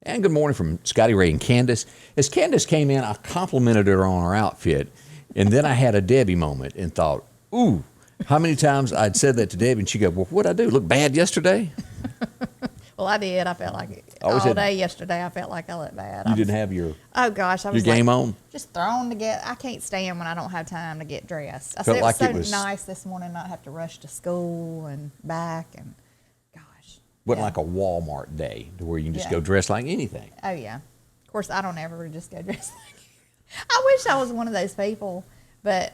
And good morning from Scotty Ray and Candace. As Candace came in, I complimented her on her outfit, and then I had a Debbie moment and thought, ooh, how many times I'd said that to Debbie, and she'd go, well, what'd I do, look bad yesterday? Well, I did. I felt like it. All Day yesterday, I felt like I looked bad. You didn't have your game on? Just thrown to get. I can't stand when I don't have time to get dressed. I Felt said like it was so nice this morning not have to rush to school and back and gosh. Wasn't like a Walmart day to where you can just go dress like anything. Oh, yeah. Of course, I don't ever just go dress like I wish I was one of those people, but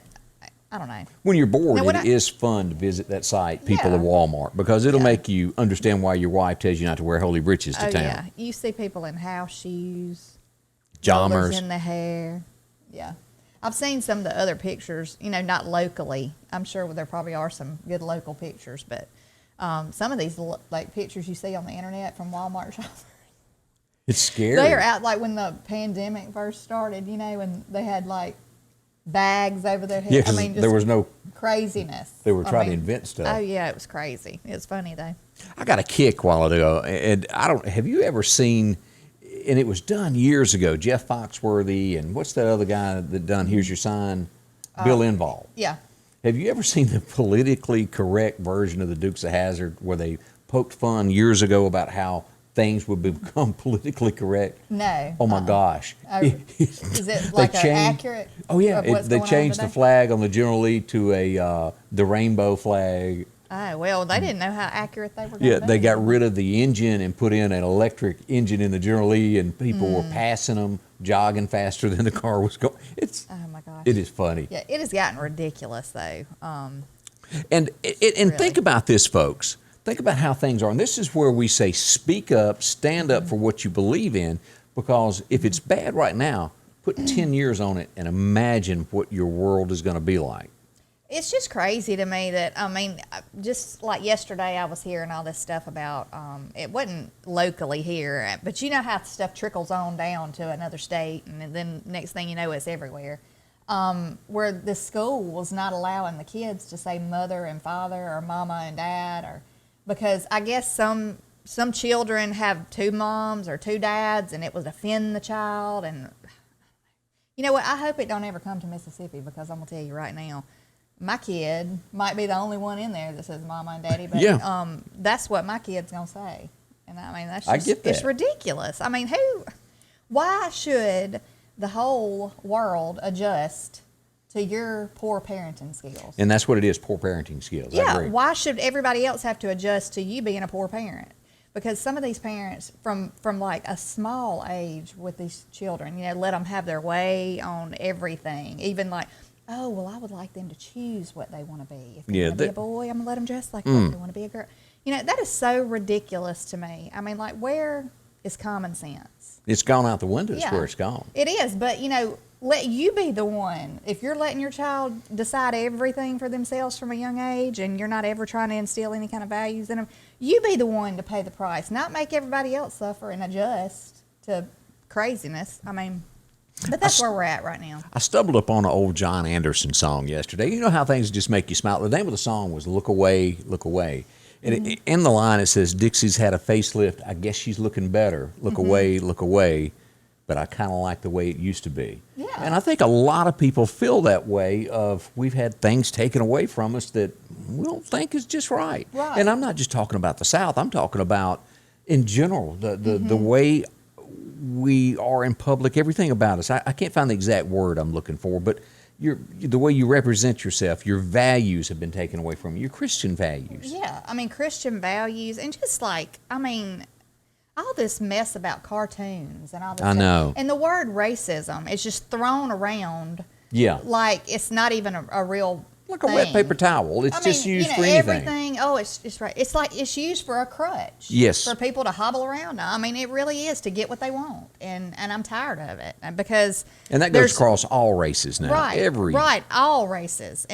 I don't know. When you're bored, it is fun to visit that site, People of Walmart, because it'll make you understand why your wife tells you not to wear holy breeches to town. Yeah. You see people in house shoes, joggers in the hair. Yeah. I've seen some of the other pictures, not locally. I'm sure there probably are some good local pictures, but some of these like pictures you see on the internet from Walmart shoppers. It's scary. They are out like when the pandemic first started, when they had like bags over their head. Yeah, just there was no craziness. They were trying to invent stuff. Oh yeah, it was crazy. It was funny though. I got a kick while ago, and have you ever seen? And it was done years ago. Jeff Foxworthy and what's that other guy that done Here's Your Sign? Bill Engvall. Yeah. Have you ever seen the politically correct version of the Dukes of Hazzard where they poked fun years ago about how things would become politically correct? No. Oh my gosh. Is it like accurate? Oh yeah, they changed the flag on the General Lee to the rainbow flag. Oh well, they didn't know how accurate they were going to be. They got rid of the engine and put in an electric engine in the General Lee, and people were passing them, jogging faster than the car was going. Oh my gosh. It is funny. Yeah, it has gotten ridiculous though. And think about this, folks. Think about how things are. And this is where we say speak up, stand up for what you believe in, because if it's bad right now, put 10 years on it and imagine what your world is going to be like. It's just crazy to me that, just like yesterday I was hearing all this stuff about, it wasn't locally here, but you know how stuff trickles on down to another state, and then next thing you know it's everywhere. Where the school was not allowing the kids to say mother and father or mama and dad, because I guess some children have two moms or two dads, and it would offend the child. And you know what? I hope it don't ever come to Mississippi, because I'm gonna tell you right now, my kid might be the only one in there that says mama and daddy, but that's what my kid's gonna say. And I mean, that's just, I get that. It's ridiculous. I mean, why should the whole world adjust to your poor parenting skills? And that's what it is, poor parenting skills. Yeah, I agree. why should everybody else have to adjust to you being a poor parent? Because some of these parents from like a small age with these children, let them have their way on everything. Even like, oh, well, I would like them to choose what they want to be. If they want to be a boy, I'm going to let them dress like that. If they want to be a girl. That is so ridiculous to me. I mean, like, where is common sense? It's gone out the window is where it's gone. It is, but, let you be the one. If you're letting your child decide everything for themselves from a young age, and you're not ever trying to instill any kind of values in them, you be the one to pay the price, not make everybody else suffer and adjust to craziness. I mean, but that's where we're at right now. I stumbled upon an old John Anderson song yesterday. You know how things just make you smile? The name of the song was Look Away, Look Away. And in the line it says, Dixie's had a facelift. I guess she's looking better. Look away, look away. But I kind of like the way it used to be. Yeah. And I think a lot of people feel that way of we've had things taken away from us that we don't think is just right. Right. And I'm not just talking about the South. I'm talking about in general, the way we are in public, everything about us. I can't find the exact word I'm looking for, but the way you represent yourself, your values have been taken away from you, your Christian values. Yeah, I mean, Christian values, and just like, all this mess about cartoons and all this I know. And the word racism is just thrown around. Yeah. Like it's not even a real like thing. A wet paper towel. It's just used for anything. Everything. Oh, it's right. It's like it's used for a crutch. Yes. For people to hobble around. I mean, it really is to get what they want, and I'm tired of it because. And that goes across all races now. Right. Right. All races,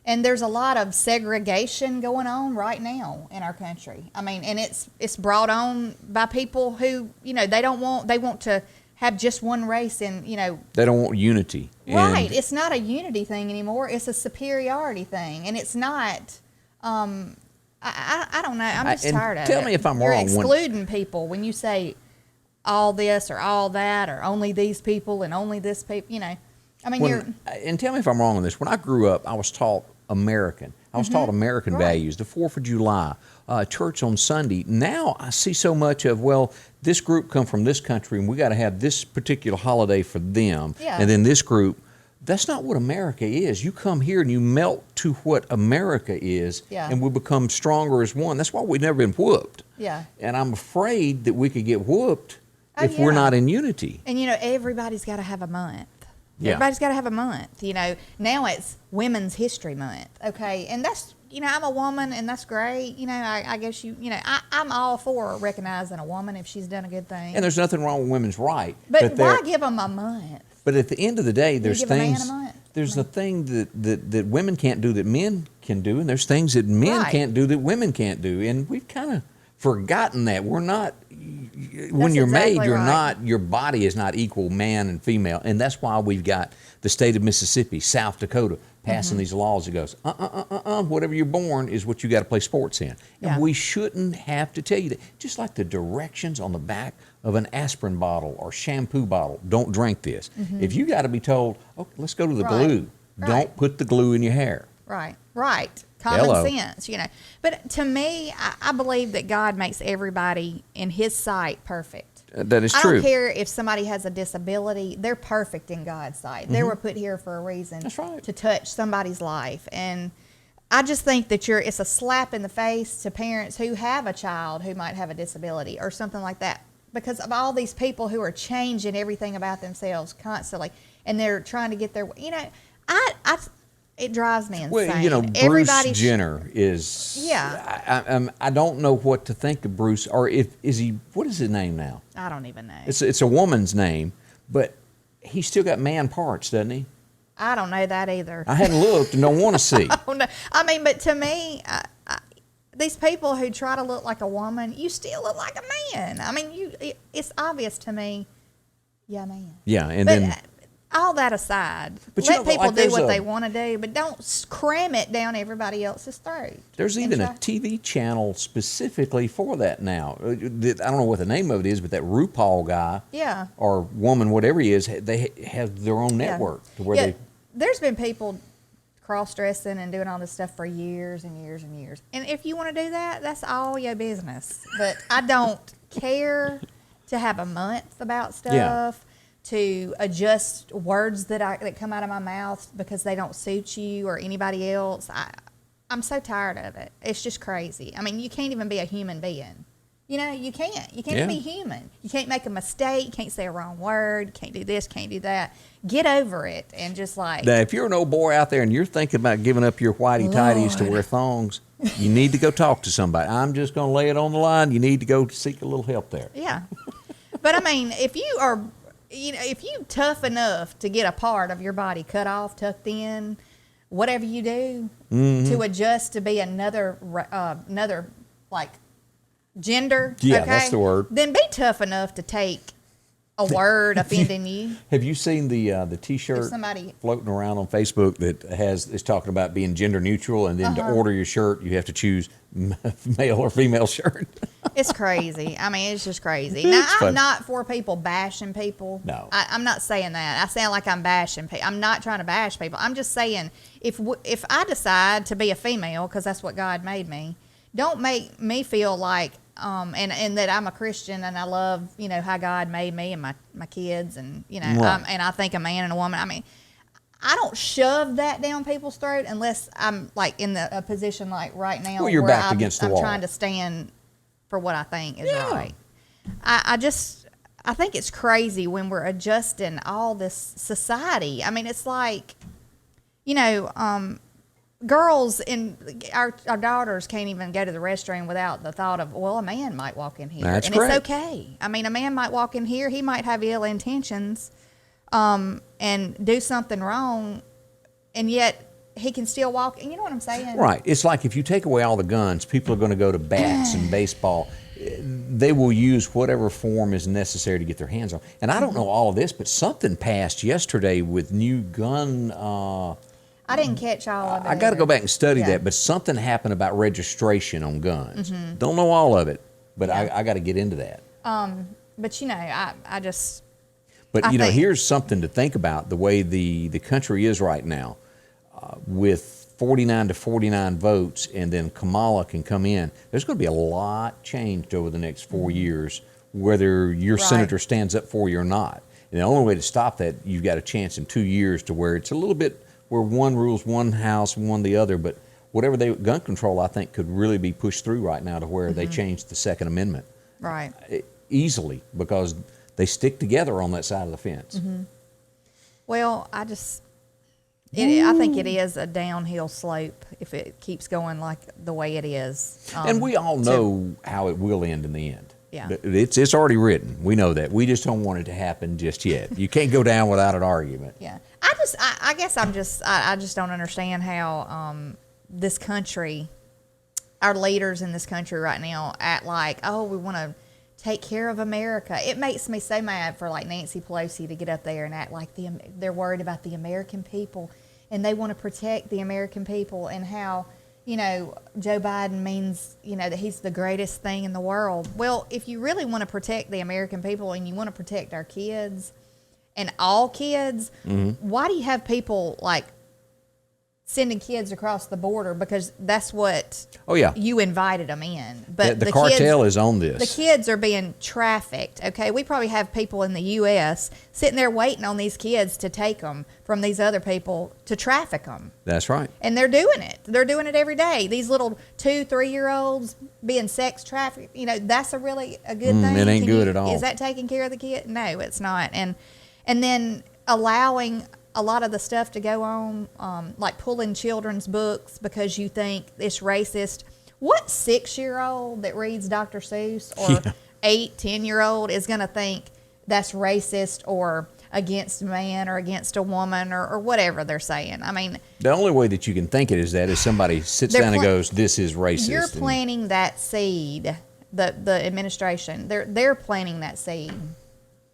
and there's a lot of segregation going on right now in our country. I mean, and it's brought on by people who they want to have just one race, and they don't want unity. Right. It's not a unity thing anymore. It's a superiority thing, and it's not. I don't know. I'm just tired of it. Tell me if I'm You're wrong. excluding people when you say all this or all that or only these people and only this people, you know. I mean, and tell me if I'm wrong on this. When I grew up, I was taught American. I was taught American values, the 4th of July, church on Sunday. Now I see so much of, well, this group come from this country and we got to have this particular holiday for them. Yeah. And then this group. That's not what America is. You come here and you melt to what America is, and we become stronger as one. That's why we've never been whooped. Yeah. And I'm afraid that we could get whooped if we're not in unity. And, you know, everybody's got to have a month. Yeah. Everybody's got to have a month. You know, now it's Women's History Month, okay? And that's, you know, I'm a woman, and that's great. You know, I guess I'm all for recognizing a woman if she's done a good thing. And there's nothing wrong with women's right. But why give them a month? But at the end of the day, there's things. There's a thing that women can't do that men can do, and there's things that men can't do that women can't do, and we've kind of forgotten that. We're not. When you're made, you're not. Your body is not equal, man and female, and that's why we've got the state of Mississippi, South Dakota, passing these laws that goes, whatever you're born is what you got to play sports in. And we shouldn't have to tell you that. Just like the directions on the back of an aspirin bottle or shampoo bottle, don't drink this. If you got to be told, okay, let's go to the glue, don't put the glue in your hair. Right. Common sense, you know. But to me, I believe that God makes everybody in His sight perfect. That is true. I don't care if somebody has a disability. They're perfect in God's sight. They were put here for a reason. That's right. To touch somebody's life. And I just think that it's a slap in the face to parents who have a child who might have a disability or something like that. Because of all these people who are changing everything about themselves constantly. And they're trying to get their, you know, it drives me insane. Well, you know, Bruce Jenner is. Yeah. I don't know what to think of Bruce, or is he? What is his name now? I don't even know. It's a woman's name, but he's still got man parts, doesn't he? I don't know that either. I hadn't looked and don't want to see. Oh, no. I mean, but to me, these people who try to look like a woman, you still look like a man. I mean, it's obvious to me. Yeah, man. Yeah, and then. All that aside, let people do what they want to do, but don't cram it down everybody else's throat. There's even a TV channel specifically for that now. I don't know what the name of it is, but that RuPaul guy or woman, whatever he is, they have their own network. To where there's been people cross-dressing and doing all this stuff for years and years and years. And if you want to do that, that's all your business. But I don't care to have a month about stuff. Yeah. To adjust words that come out of my mouth because they don't suit you or anybody else. I'm so tired of it. It's just crazy. I mean, you can't even be a human being. You know, you can't. You can't be human. You can't make a mistake. You can't say a wrong word. Can't do this, can't do that. Get over it and just like. Now, if you're an old boy out there and you're thinking about giving up your whitey-tighties to wear thongs, you need to go talk to somebody. I'm just going to lay it on the line. You need to go seek a little help there. Yeah. But, I mean, if you are... You know, if you tough enough to get a part of your body cut off, tucked in, whatever you do to adjust to be another like gender, that's the word. Then be tough enough to take a word offending you. Have you seen the T-shirt floating around on Facebook that is talking about being gender neutral, and then to order your shirt you have to choose male or female shirt? It's crazy. I mean, it's just crazy. Now, I'm not for people bashing people. No. I'm not saying that. I sound like I'm bashing people. I'm not trying to bash people. I'm just saying if I decide to be a female, because that's what God made me, don't make me feel like, and that I'm a Christian and I love, you know, how God made me and my kids and, you know, and I think a man and a woman. I mean, I don't shove that down people's throat unless I'm like in a position like right now where you're backed against the wall. I'm trying to stand for what I think is right. I think it's crazy when we're adjusting all this society. I mean, it's like, you know, girls and our daughters can't even go to the restroom without the thought of, well, a man might walk in here. That's and correct. It's okay. I mean, a man might walk in here. He might have ill intentions and do something wrong, and yet he can still walk. You know what I'm saying? Right. It's like if you take away all the guns, people are going to go to bats and baseball. They will use whatever form is necessary to get their hands on. And I don't know all of this, but something passed yesterday with new gun... I didn't catch all of it. I got to go back and study that, but something happened about registration on guns. Don't know all of it, but I got to get into that. but I just. But I think, here's something to think about: the way the country is right now, with 49 to 49 votes, and then Kamala can come in. There's going to be a lot changed over the next 4 years, whether your senator stands up for you or not. And the only way to stop that, you've got a chance in 2 years to where it's a little bit where one rules one house and one the other. But whatever gun control, I think, could really be pushed through right now to where they change the Second Amendment. Right. Easily, because they stick together on that side of the fence. Well, I think it is a downhill slope if it keeps going like the way it is. And we all know how it will end in the end. Yeah. It's already written. We know that. We just don't want it to happen just yet. You can't go down without an argument. Yeah. I guess I just don't understand how this country, our leaders in this country right now act like, oh, we want to take care of America. It makes me so mad for like Nancy Pelosi to get up there and act like they're worried about the American people and they want to protect the American people, and how, Joe Biden means, that he's the greatest thing in the world. Well, if you really want to protect the American people and you want to protect our kids and all kids, why do you have people like sending kids across the border? Because that's what you invited them in. But the cartel is on this. The kids are being trafficked, okay? We probably have people in the U.S. sitting there waiting on these kids to take them from these other people to traffic them. That's right. And they're doing it. They're doing it every day. These little 2-3-year-olds being sex trafficked, that's a good thing. It ain't good at all. Is that taking care of the kid? No, it's not. And then allowing a lot of the stuff to go on, like pulling children's books because you think it's racist. What 6-year-old that reads Dr. Seuss or 8-10-year-old is going to think that's racist or against a man or against a woman or whatever they're saying? I mean, the only way that you can think it is that if somebody sits down and goes, "This is racist." You're planting that seed. The administration, they're planting that seed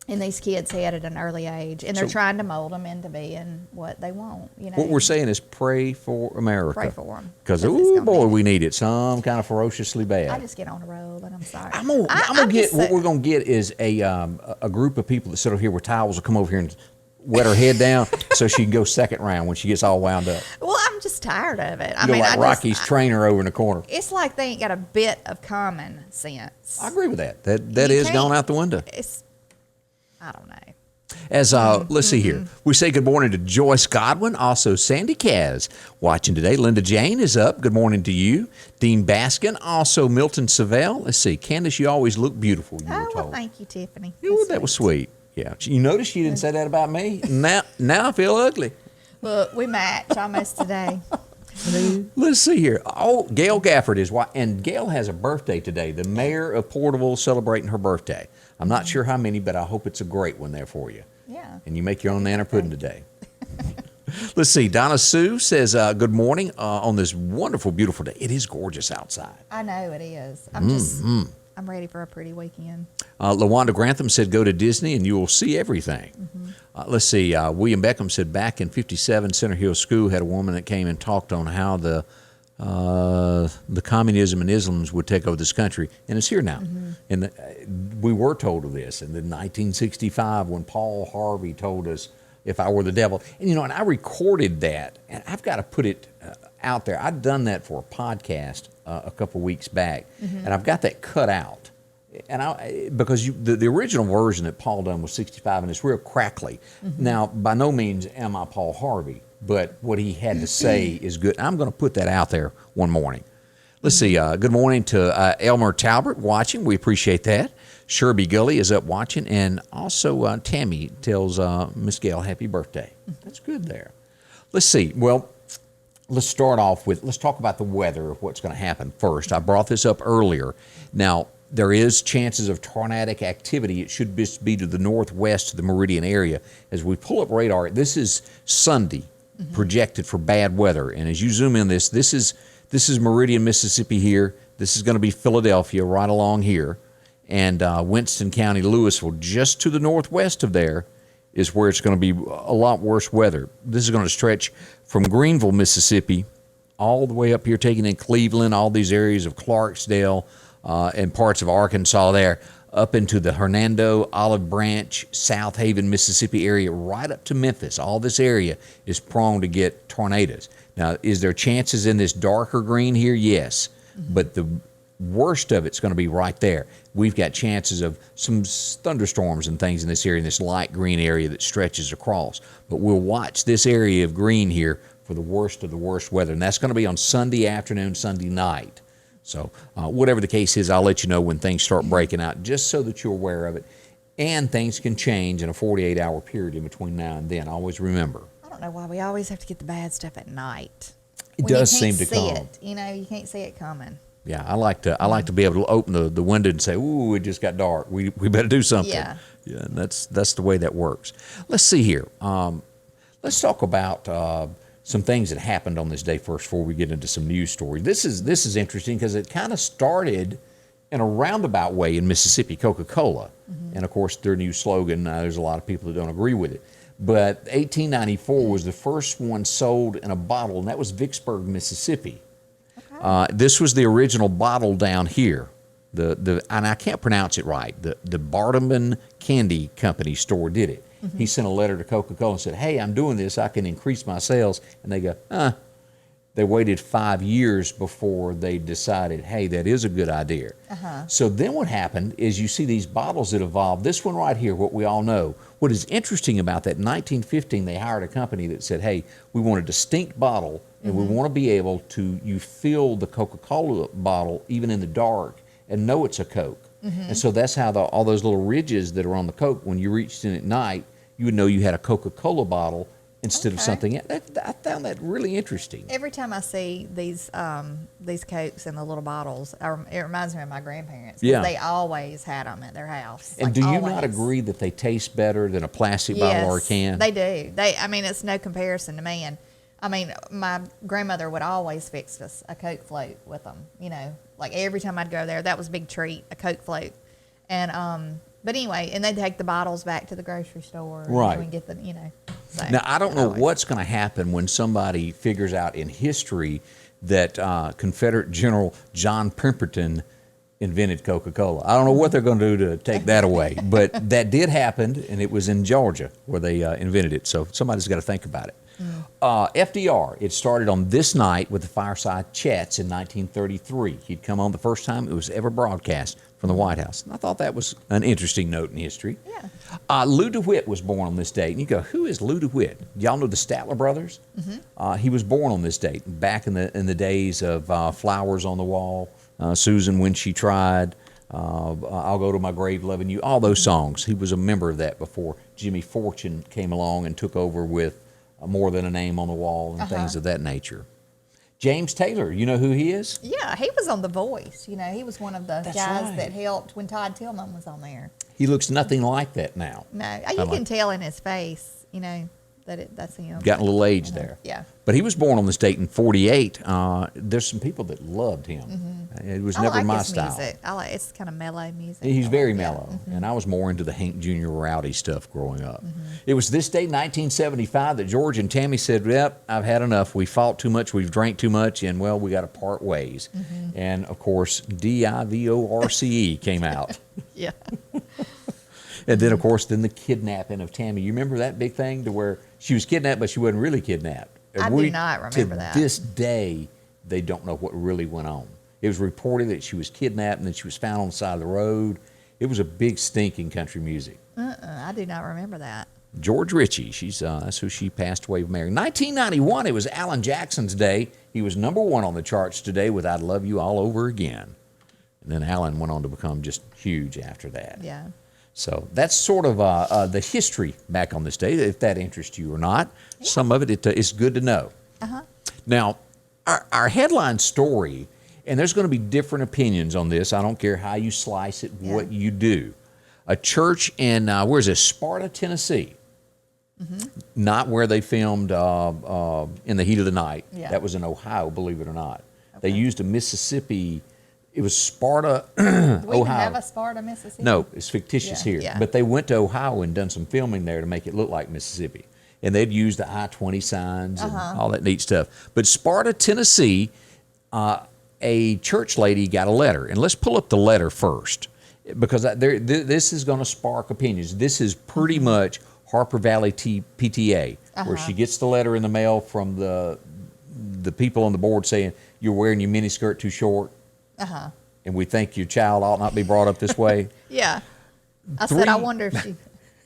in these kids' head at an early age, and they're trying to mold them into being what they want. What we're saying is pray for America. Pray for them. Because, we need it some kind of ferociously bad. I just get on the road, and I'm sorry. I'm gonna get what we're gonna get is a group of people that sit over here with towels will come over here and wet her head down so she can go second round when she gets all wound up. Well, I'm just tired of it. Like Rocky's trainer over in the corner. It's like they ain't got a bit of common sense. I agree with that. That is gone out the window. I don't know. As let's see here. We say good morning to Joyce Godwin, also Sandy Kaz watching today. Linda Jane is up. Good morning to you. Dean Baskin, also Milton Savell. Let's see. Candace, you always look beautiful, you were told. Well, thank you, Tiffany. That was sweet. Yeah. You notice you didn't say that about me? Now I feel ugly. Look, we match almost today. Let's see here. Oh, Gail Gafford is and Gail has a birthday today. The mayor of Porterville celebrating her birthday. I'm not sure how many, but I hope it's a great one there for you. Yeah. And you make your own nanner pudding today. Let's see. Donna Sue says, good morning on this wonderful, beautiful day. It is gorgeous outside. I know it is. I'm ready for a pretty weekend. LaWanda Grantham said, go to Disney and you will see everything. Let's see. William Beckham said, back in 57, Center Hill School had a woman that came and talked on how the communism and Islam would take over this country, and it's here now. And we were told of this. And then 1965, when Paul Harvey told us, "If I were the devil," and and I recorded that, and I've got to put it out there. I'd done that for a podcast a couple weeks back, and I've got that cut out. And because the original version that Paul done was 65, and it's real crackly. Now, by no means am I Paul Harvey, but what he had to say is good. I'm going to put that out there one morning. Let's see. Good morning to Elmer Talbert watching. We appreciate that. Sherby Gully is up watching, and also Tammy tells Miss Gail happy birthday. That's good there. Let's see. Well, let's start off with, let's talk about the weather of what's going to happen first. I brought this up earlier. Now, there is chances of tornadic activity. It should just be to the northwest of the Meridian area. As we pull up radar, this is Sunday projected for bad weather. And as you zoom in this is Meridian, Mississippi here. This is going to be Philadelphia right along here. And Winston County, Louisville, just to the northwest of there is where it's going to be a lot worse weather. This is going to stretch from Greenville, Mississippi, all the way up here, taking in Cleveland, all these areas of Clarksdale, and parts of Arkansas there, up into the Hernando, Olive Branch, South Haven, Mississippi area, right up to Memphis. All this area is prone to get tornadoes. Now, is there chances in this darker green here? Yes. But the worst of it's going to be right there. We've got chances of some thunderstorms and things in this area, in this light green area that stretches across. But we'll watch this area of green here for the worst of the worst weather. And that's going to be on Sunday afternoon, Sunday night. So whatever the case is, I'll let you know when things start breaking out, just so that you're aware of it. And things can change in a 48-hour period in between now and then. Always remember. I don't know why we always have to get the bad stuff at night. It does seem to come. It. You know, you can't see it coming. Yeah, I like to be able to open the window and say, "Ooh, it just got dark. We better do something." Yeah. Yeah, and that's the way that works. Let's see here. Let's talk about some things that happened on this day first before we get into some news stories. This is interesting because it kind of started in a roundabout way in Mississippi, Coca-Cola. And of course, their new slogan, there's a lot of people that don't agree with it. But 1894 was the first one sold in a bottle, and that was Vicksburg, Mississippi. Okay. This was the original bottle down here. And I can't pronounce it right. The Bartleman Candy Company store did it. He sent a letter to Coca-Cola and said, "Hey, I'm doing this. I can increase my sales." And they go, They waited 5 years before they decided, hey, that is a good idea. So then what happened is you see these bottles that evolved. This one right here, what we all know. What is interesting about that, in 1915, they hired a company that said, hey, we want a distinct bottle, and we want to be able to, you fill the Coca-Cola bottle even in the dark and know it's a Coke. And so that's how all those little ridges that are on the Coke, when you reached in at night, you would know you had a Coca-Cola bottle instead of something else. I found that really interesting. Every time I see these Cokes in the little bottles, it reminds me of my grandparents. Yeah. They always had them at their house. And do you not agree that they taste better than a plastic bottle or a can? They do. I mean, it's no comparison to me. And I mean, my grandmother would always fix us a Coke float with them. You know, like every time I'd go there, that was a big treat, a Coke float. And but anyway, and they'd take the bottles back to the grocery store. Right. And get the, you know. So, now, I don't know what's going to happen when somebody figures out in history that Confederate General John Pemberton invented Coca-Cola. I don't know what they're going to do to take that away, but that did happen, and it was in Georgia where they invented it. So somebody's got to think about it. FDR, it started on this night with the Fireside Chats in 1933. He'd come on the first time it was ever broadcast from the White House. And I thought that was an interesting note in history. Yeah. Lou DeWitt was born on this date. And you go, who is Lou DeWitt? Y'all know the Statler brothers? He was born on this date, back in the days of Flowers on the Wall, Susan When She Tried, I'll Go to My Grave Loving You, all those songs. He was a member of that before Jimmy Fortune came along and took over with More Than a Name on the Wall and things of that nature. James Taylor, you know who he is? Yeah, he was on The Voice. You know, he was one of the guys that helped when Todd Tillman was on there. He looks nothing like that now. No, you can tell in his face, you know, that's him. Got a little age there. Yeah. But he was born on this date in 48. There's some people that loved him. It was never like my his style. Music. It's kind of mellow music. He's very mellow. And I was more into the Hank Jr. Rowdy stuff growing up. It was this date, 1975, that George and Tammy said, yep, I've had enough. We fought too much. We've drank too much. And, well, we got to part ways. And, of course, DIVORCE came out. Yeah. And then, of course, the kidnapping of Tammy. You remember that big thing to where she was kidnapped, but she wasn't really kidnapped? I do not remember that. To this day, they don't know what really went on. It was reported that she was kidnapped and then she was found on the side of the road. It was a big stink in country music. I do not remember that. George Ritchie, that's who she passed away from marrying. 1991, it was Alan Jackson's day. He was #1 on the charts today with I'd Love You All Over Again. And then Alan went on to become just huge after that. Yeah. So that's sort of the history back on this day, if that interests you or not. Yeah. Some of it is good to know. Now, our headline story, and there's going to be different opinions on this. I don't care how you slice it, what you do. A church in, where's this, Sparta, Tennessee. Not where they filmed In the Heat of the Night. Yeah. That was in Ohio, believe it or not. They used a Mississippi. It was Sparta, Ohio. Do we even have a Sparta, Mississippi? No, it's fictitious here. Yeah. But they went to Ohio and done some filming there to make it look like Mississippi. And they'd used the I-20 signs and all that neat stuff. But Sparta, Tennessee, a church lady got a letter. And let's pull up the letter first. because this is going to spark opinions. This is pretty much Harper Valley PTA, where she gets the letter in the mail from the people on the board saying you're wearing your miniskirt too short, and we think your child ought not be brought up this way. Yeah. I said, I wonder if she,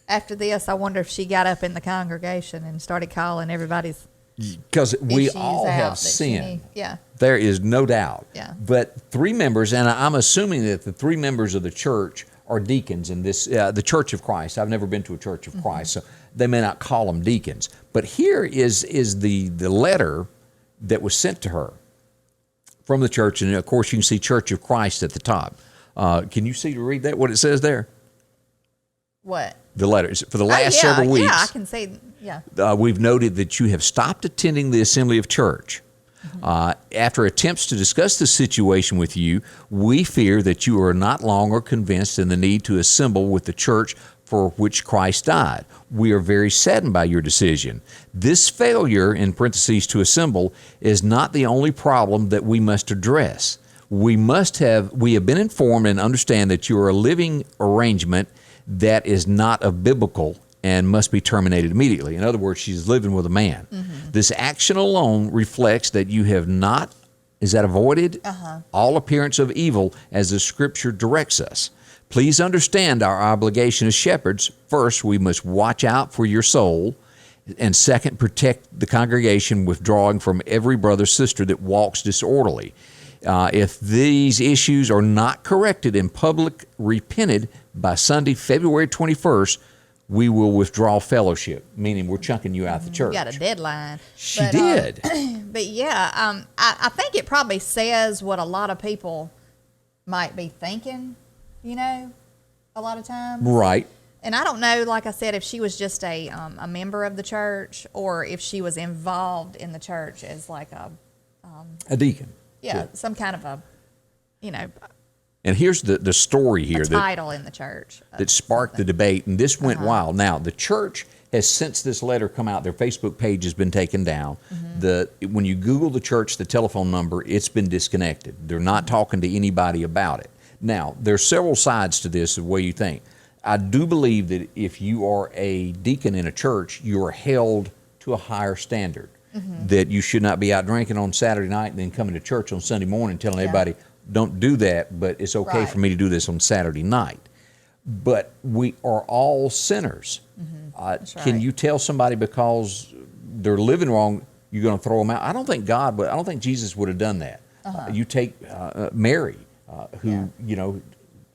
after this, I wonder if she got up in the congregation and started calling everybody's. Because we issues all out have that she sinned. need. Yeah. There is no doubt. Yeah. But 3 members, and I'm assuming that the 3 members of the church are deacons in this, the Church of Christ. I've never been to a Church of Christ, so they may not call them deacons. But here is the letter that was sent to her from the church, and of course you can see Church of Christ at the top. Can you see to read that, what it says there? What? The letters for the last several weeks. Yeah, I can see. Yeah. We've noted that you have stopped attending the assembly of church. After attempts to discuss the situation with you, we fear that you are not longer convinced in the need to assemble with the church for which Christ died. We are very saddened by your decision. This failure, in parentheses, to assemble, is not the only problem that we must address. We have been informed and understand that you are a living arrangement that is not of biblical and must be terminated immediately. In other words, she's living with a man. This action alone reflects that you have not, is that avoided? All appearance of evil as the Scripture directs us. Please understand our obligation as shepherds. First, we must watch out for your soul. And second, protect the congregation, withdrawing from every brother sister that walks disorderly. If these issues are not corrected in public, repented by Sunday, February 21st, we will withdraw fellowship, meaning we're chunking you out the church. You got a deadline. She did. But yeah, I think it probably says what a lot of people might be thinking, a lot of times. Right. And I don't know, like I said, if she was just a member of the church or if she was involved in the church as like a deacon. Yeah, some kind of a, And here's the story here title in the church that sparked the debate, and this went wild. Now, the church has, since this letter come out, their Facebook page has been taken down. When you Google the church, the telephone number, it's been disconnected. They're not talking to anybody about it. Now, there's several sides to this, the way you think. I do believe that if you are a deacon in a church, you are held to a higher standard, that you should not be out drinking on Saturday night and then coming to church on Sunday morning telling everybody, don't do that, but it's okay for me to do this on Saturday night. But we are all sinners. Can you tell somebody because they're living wrong, you're going to throw them out? I don't think Jesus would have done that. You take Mary, who,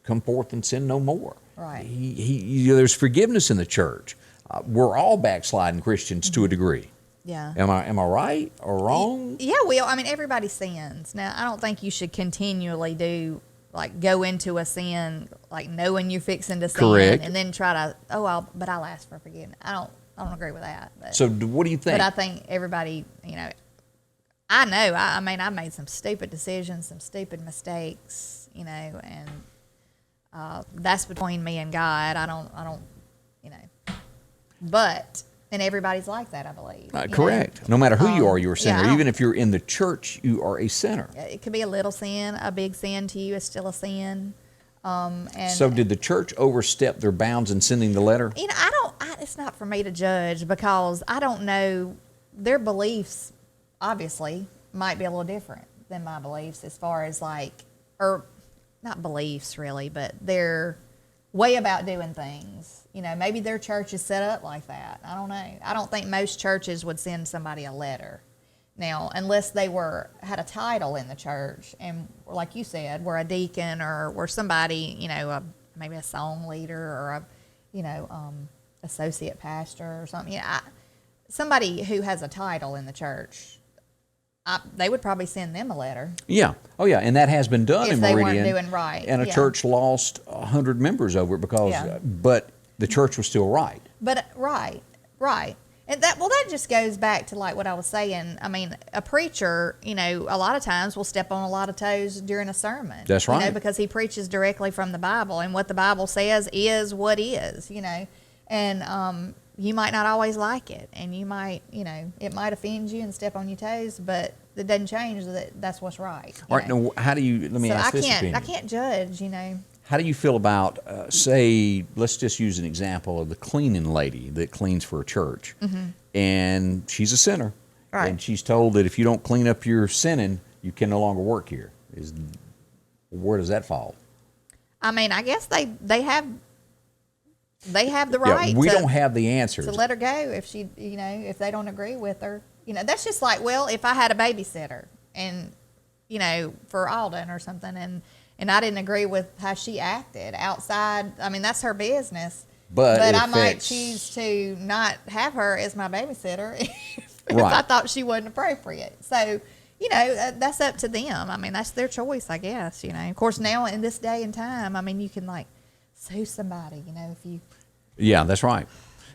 come forth and sin no more. Right. There's forgiveness in the church. We're all backsliding Christians to a degree. Yeah. Am I right or wrong? Yeah, everybody sins. Now, I don't think you should continually go into a sin, like knowing you're fixing to sin. Correct. And then try to, but I'll ask for forgiveness. I don't agree with that. But, so what do you think? But I think everybody, I know, I made some stupid decisions, some stupid mistakes, and that's between me and God. I don't, but... And everybody's like that, I believe. Correct. No matter who you are, you're a sinner. Yeah, even if you're in the church, you are a sinner. It could be a little sin, a big sin to you is still a sin. And so did the church overstep their bounds in sending the letter? It's not for me to judge because I don't know. Their beliefs, obviously, might be a little different than my beliefs as far as or not beliefs really, but their way about doing things. Maybe their church is set up like that. I don't know. I don't think most churches would send somebody a letter. Now, unless they had a title in the church and, like you said, were a deacon or were somebody, maybe a song leader or associate pastor or something. Somebody who has a title in the church, they would probably send them a letter. Yeah. Oh, yeah. And that has been done in Meridian. If they weren't doing right. And a church lost 100 members over it because, but the church was still right. But, right. And that just goes back to what I was saying. I mean, a preacher, a lot of times will step on a lot of toes during a sermon. That's right. Because he preaches directly from the Bible, and what the Bible says is what is, And you might not always like it, and you might, it might offend you and step on your toes, but it doesn't change that that's what's right. All right. Now, how do you? Let me ask this opinion. I can't judge. How do you feel about, say, let's just use an example of the cleaning lady that cleans for a church, and she's a sinner, Right. and she's told that if you don't clean up your sinning, you can no longer work here. Where does that fall? I mean, I guess they have the right. We don't have the answers. To let her go if she, if they don't agree with her. That's just like, well, if I had a babysitter and, for Alden or something, and I didn't agree with how she acted outside. I mean, that's her business. But I might choose to not have her as my babysitter if I thought she wasn't appropriate. So, that's up to them. I mean, that's their choice, I guess. Of course, now in this day and time, I mean, you can sue somebody. If you. Yeah, that's right.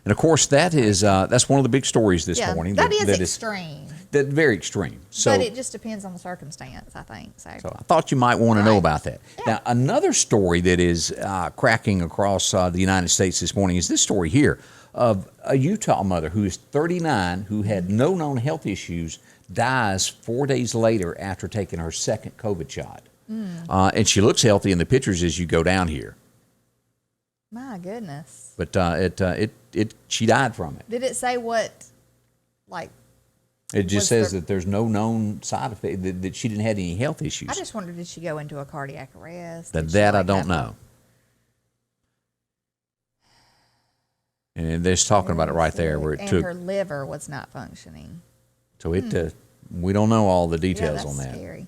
And of course, that's one of the big stories this morning. That is extreme. That's very extreme. So, but it just depends on the circumstance, I think. So I thought you might want to know about that. Yeah. Now, another story that is cracking across the United States this morning is this story here of a Utah mother who is 39, who had no known health issues, dies 4 days later after taking her second COVID shot. And she looks healthy in the pictures as you go down here. My goodness. But she died from it. Did it say what, It just says that there's no known side effect, that she didn't have any health issues. I just wondered, did she go into a cardiac arrest? That I don't know. And they're just talking about it right there where it took. And her liver was not functioning. So we don't know all the details on that. Scary.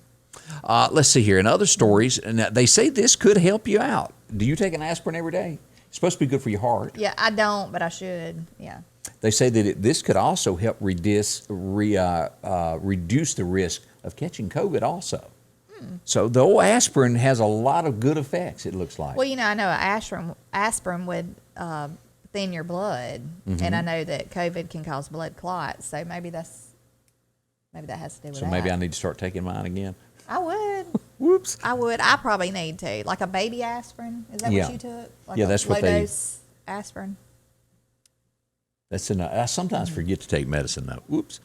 Let's see here. In other stories, and they say this could help you out. Do you take an aspirin every day? It's supposed to be good for your heart. Yeah, I don't, but I should. Yeah. They say that this could also help reduce the risk of catching COVID also. So the old aspirin has a lot of good effects, it looks like. Well, I know aspirin would thin your blood, and I know that COVID can cause blood clots, so maybe that has to do with that. So maybe I need to start taking mine again. I would. Whoops. I would. I probably need to. Like a baby aspirin. Is that what you took? Like that's what low dose aspirin. That's enough. I sometimes forget to take medicine though. Whoops.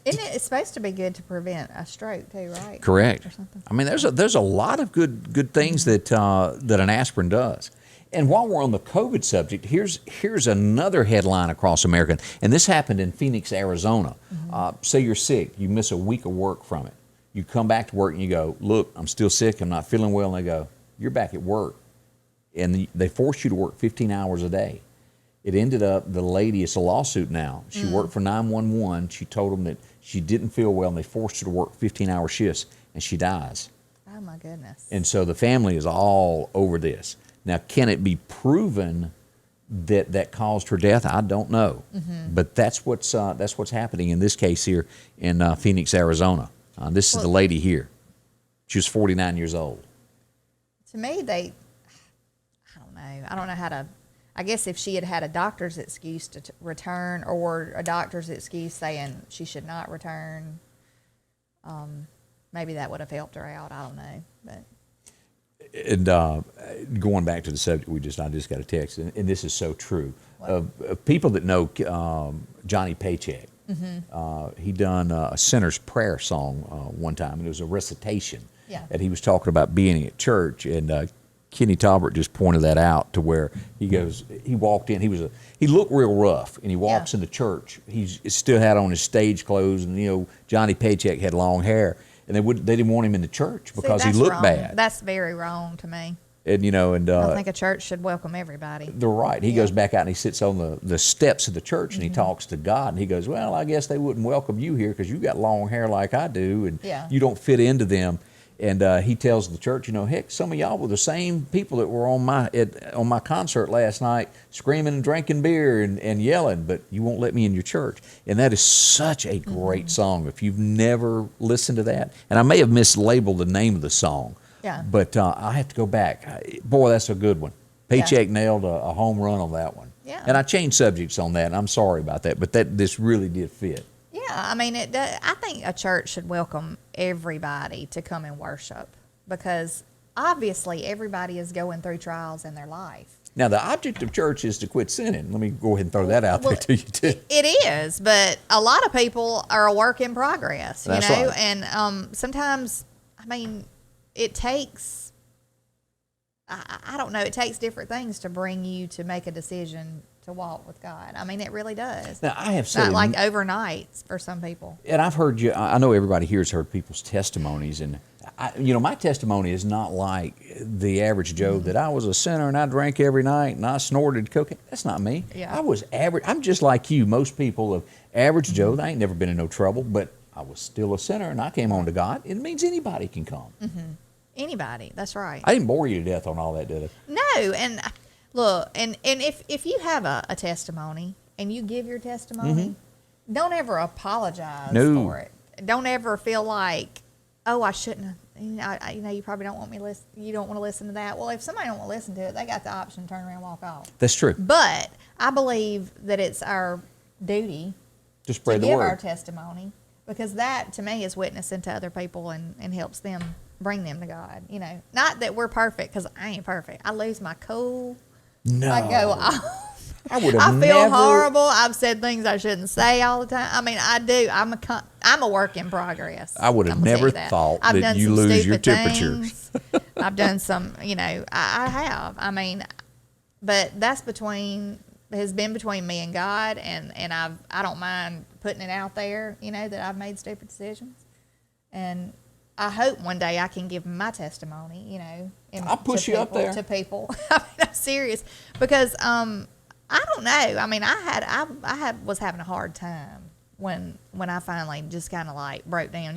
Isn't it? It's supposed to be good to prevent a stroke too, right? Correct. Or something. I mean, there's a lot of good things that an aspirin does. And while we're on the COVID subject, here's another headline across America, and this happened in Phoenix, Arizona. Say you're sick, you miss a week of work from it. You come back to work and you go, look, I'm still sick, I'm not feeling well, and they go, you're back at work. And they force you to work 15 hours a day. It ended up, the lady, it's a lawsuit now. She worked for 911. She told them that she didn't feel well, and they forced her to work 15-hour shifts, and she dies. Oh, my goodness. And so the family is all over this. Now, can it be proven that caused her death? I don't know. But that's what's happening in this case here in Phoenix, Arizona. This is the lady here. She was 49 years old. To me, I don't know. I don't know how to. I guess if she had had a doctor's excuse to return, or a doctor's excuse saying she should not return, maybe that would have helped her out. I don't know, but. And going back to the subject, I just got a text, and this is so true. People that know Johnny Paycheck, he done a sinner's prayer song one time, and it was a recitation. Yeah. And he was talking about being at church, and Kenny Talbert just pointed that out to where he goes. He walked in. He looked real rough, and he walks into church. He still had on his stage clothes, and Johnny Paycheck had long hair. And they didn't want him in the church because he looked bad. That's very wrong to me. And I think a church should welcome everybody. They're right. He goes back out and he sits on the steps of the church and he talks to God, and he goes, well, I guess they wouldn't welcome you here because you got long hair like I do, and you don't fit into them. And he tells the church, heck, some of y'all were the same people that were on my concert last night, screaming and drinking beer and yelling, but you won't let me in your church. And that is such a great song. If you've never listened to that, and I may have mislabeled the name of the song, but I have to go back. Boy, that's a good one. Paycheck nailed a home run on that one. Yeah. And I changed subjects on that, and I'm sorry about that, but this really did fit. Yeah, I mean, I think a church should welcome everybody to come and worship, because obviously everybody is going through trials in their life. Now, the object of church is to quit sinning. Let me go ahead and throw that out there to you, too. It is, but a lot of people are a work in progress, That's right. And sometimes, I mean, it takes, I don't know. It takes different things to bring you to make a decision to walk with God. I mean, it really does. Now, I have said, not like overnight for some people. and I've heard you. I know everybody here has heard people's testimonies, and my testimony is not like the average Joe that I was a sinner and I drank every night and I snorted cocaine. That's not me. Yeah. I was average. I'm just like you. Most people of average Joe, I ain't never been in no trouble, but I was still a sinner and I came on to God. It means anybody can come. Anybody. That's right. I didn't bore you to death on all that, did I? No, and look, and if you have a testimony and you give your testimony, don't ever apologize for it. Don't ever feel like, oh, I shouldn't have. You probably don't want me to listen. You don't want to listen to that. Well, if somebody don't want to listen to it, they got the option to turn around and walk off. That's true. But I believe that it's our duty To spread the give word. our testimony, because that to me is witnessing to other people and helps them bring them to God. Not that we're perfect, because I ain't perfect. I lose my cool. No. I go off. I would I have feel never. horrible. I've said things I shouldn't say all the time. I mean, I do. I'm a work in progress. I would have I'm gonna tell never you that. thought I've that done you some lose your stupid temperature. things. I've done some, I have. I mean, but that's has been between me and God, and I don't mind putting it out there, that I've made stupid decisions. And I hope one day I can give my testimony, I'll push you up there. to people. I mean, I'm serious, because I don't know. I mean, I was having a hard time when I finally just kind of like broke down.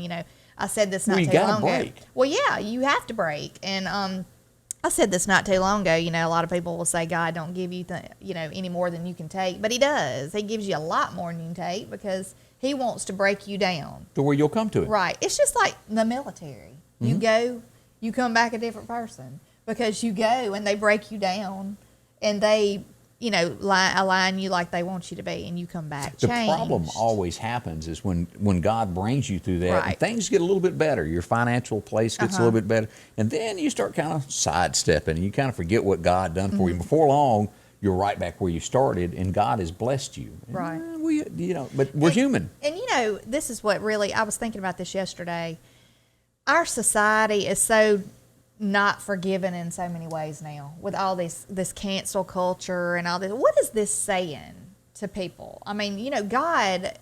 I said this not Well, you too gotta long ago. break. Well, yeah, you have to break, and I said this not too long ago. A lot of people will say God don't give you any more than you can take, but He does. He gives you a lot more than you can take, because He wants to break you down. To where you'll come to it. Right. It's just like the military. You go, you come back a different person, because you go and they break you down, and they, align you like they want you to be, and you come back The changed. problem always happens is when God brings you through that, and Right. things get a little bit better. Your financial place gets a little bit better, and then you start kind of sidestepping, and you kind of forget what God done for you. Before long, you're right back where you started, and God has blessed you. Right. But we're human. And this is what really, I was thinking about this yesterday. Our society is so not forgiven in so many ways now, with all this cancel culture and all this. What is this saying to people? I mean, God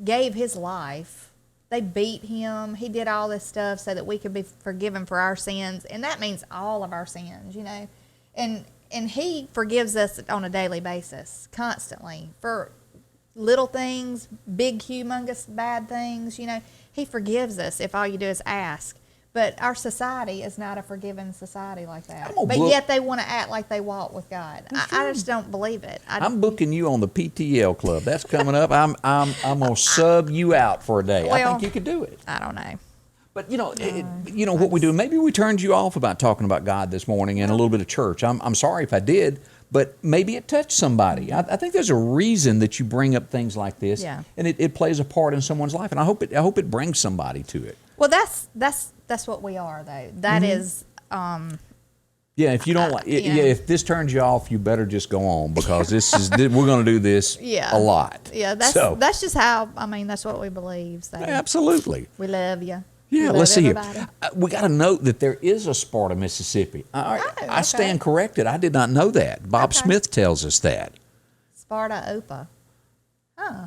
gave His life. They beat Him. He did all this stuff so that we could be forgiven for our sins, and that means all of our sins, and He forgives us on a daily basis, constantly, for little things, big, humongous, bad things. He forgives us if all you do is ask. But our society is not a forgiving society like that. But yet they want to act like they walk with God. I just don't believe it. I'm booking you on the PTL club. That's coming up. I'm gonna sub you out for a day. I think you could do it. I don't know. But what we do. Maybe we turned you off about talking about God this morning and a little bit of church. I'm sorry if I did, but maybe it touched somebody. I think there's a reason that you bring up things like this, and it plays a part in someone's life. And I hope it brings somebody to it. Well, that's what we are, though. That is. Yeah, if you don't like, if this turns you off, you better just go on, because we're going to do this a lot. Yeah, that's just how. I mean, that's what we believe. So. Absolutely. We love you. Yeah, let's see here. We got to note that there is a Sparta, Mississippi. I stand corrected. I did not know that. Bob Smith tells us that. Sparta, Opa. Huh.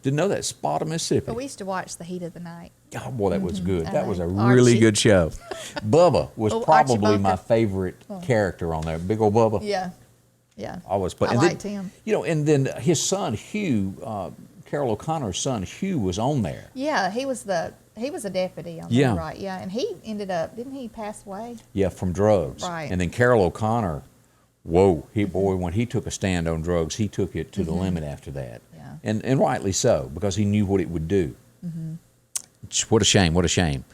Didn't know that. Sparta, Mississippi. But we used to watch The Heat of the Night. Oh, boy, that was good. That was a Archie. really good show. Bubba was probably Archie my Bunker. favorite character on there. Big old Bubba. Yeah. Always play. I liked him. And then his son, Hugh, Carol O'Connor's son, Hugh, was on there. Yeah, he was a deputy on there, right? Yeah, and he ended up, didn't he pass away? Yeah, from drugs. Right. And then Carol O'Connor, when he took a stand on drugs, he took it to the limit after that. Yeah. And rightly so, because he knew what it would do. What a shame, what a shame.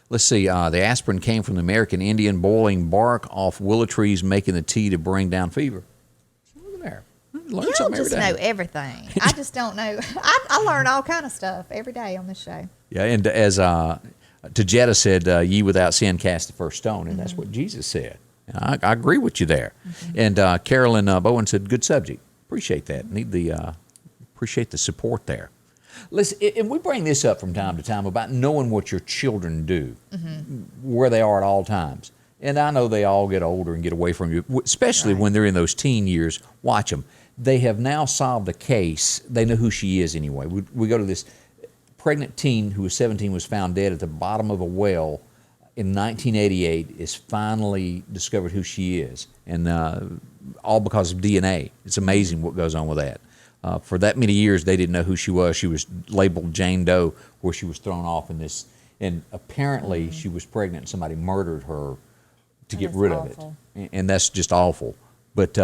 Let's see, the aspirin came from the American Indian boiling bark off willow trees, making the tea to bring down fever. Look at there. Learn You don't something just every day. know everything. I just don't know. I learn all kind of stuff every day on this show. Yeah, and as Tajetta said, ye without sin cast the first stone, and that's what Jesus said. And I agree with you there. And Carolyn Bowen said, good subject. Appreciate that. Appreciate the support there. Listen, and we bring this up from time to time about knowing what your children do, where they are at all times. And I know they all get older and get away from you, especially Right. when they're in those teen years. Watch them. They have now solved a case. They know who she is anyway. We go to this pregnant teen who was 17, was found dead at the bottom of a well in 1988, is finally discovered who she is. And all because of DNA. It's amazing what goes on with that. For that many years, they didn't know who she was. She was labeled Jane Doe, where she was thrown off in this. And apparently she was pregnant and somebody murdered her to get rid of it, and that's just awful. But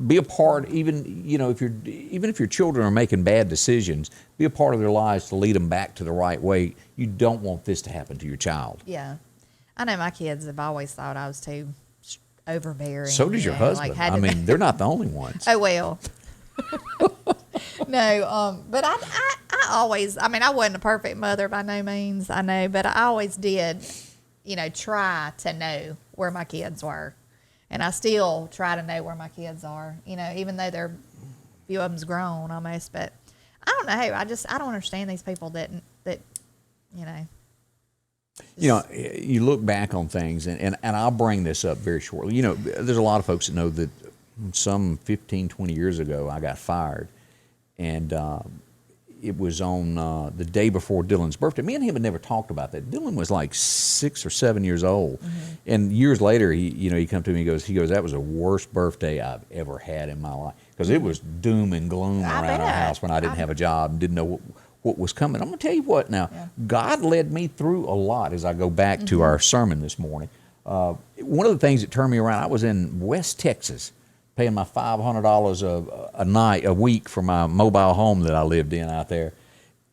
be a part, even if your children are making bad decisions, be a part of their lives to lead them back to the right way. You don't want this to happen to your child. Yeah, I know my kids have always thought I was too overbearing. So does your husband. I mean, they're not the only ones. Oh well. No, but I always, I mean, I wasn't a perfect mother by no means, I know, but I always did, try to know where my kids were. And I still try to know where my kids are, even though a few of them's grown almost. But I don't know. I don't understand these people that. You look back on things, and I'll bring this up very shortly. There's a lot of folks that know that some 15, 20 years ago, I got fired. And it was on the day before Dylan's birthday. Me and him had never talked about that. Dylan was like 6 or 7 years old. Mm-hmm. And years later, he come to me and he goes, that was the worst birthday I've ever had in my life. Because it was doom and gloom around our house when I didn't have a job and didn't know what was coming. I'm going to tell you what now. Yeah. God led me through a lot as I go back to our sermon this morning. One of the things that turned me around, I was in West Texas, paying my $500 a week for my mobile home that I lived in out there.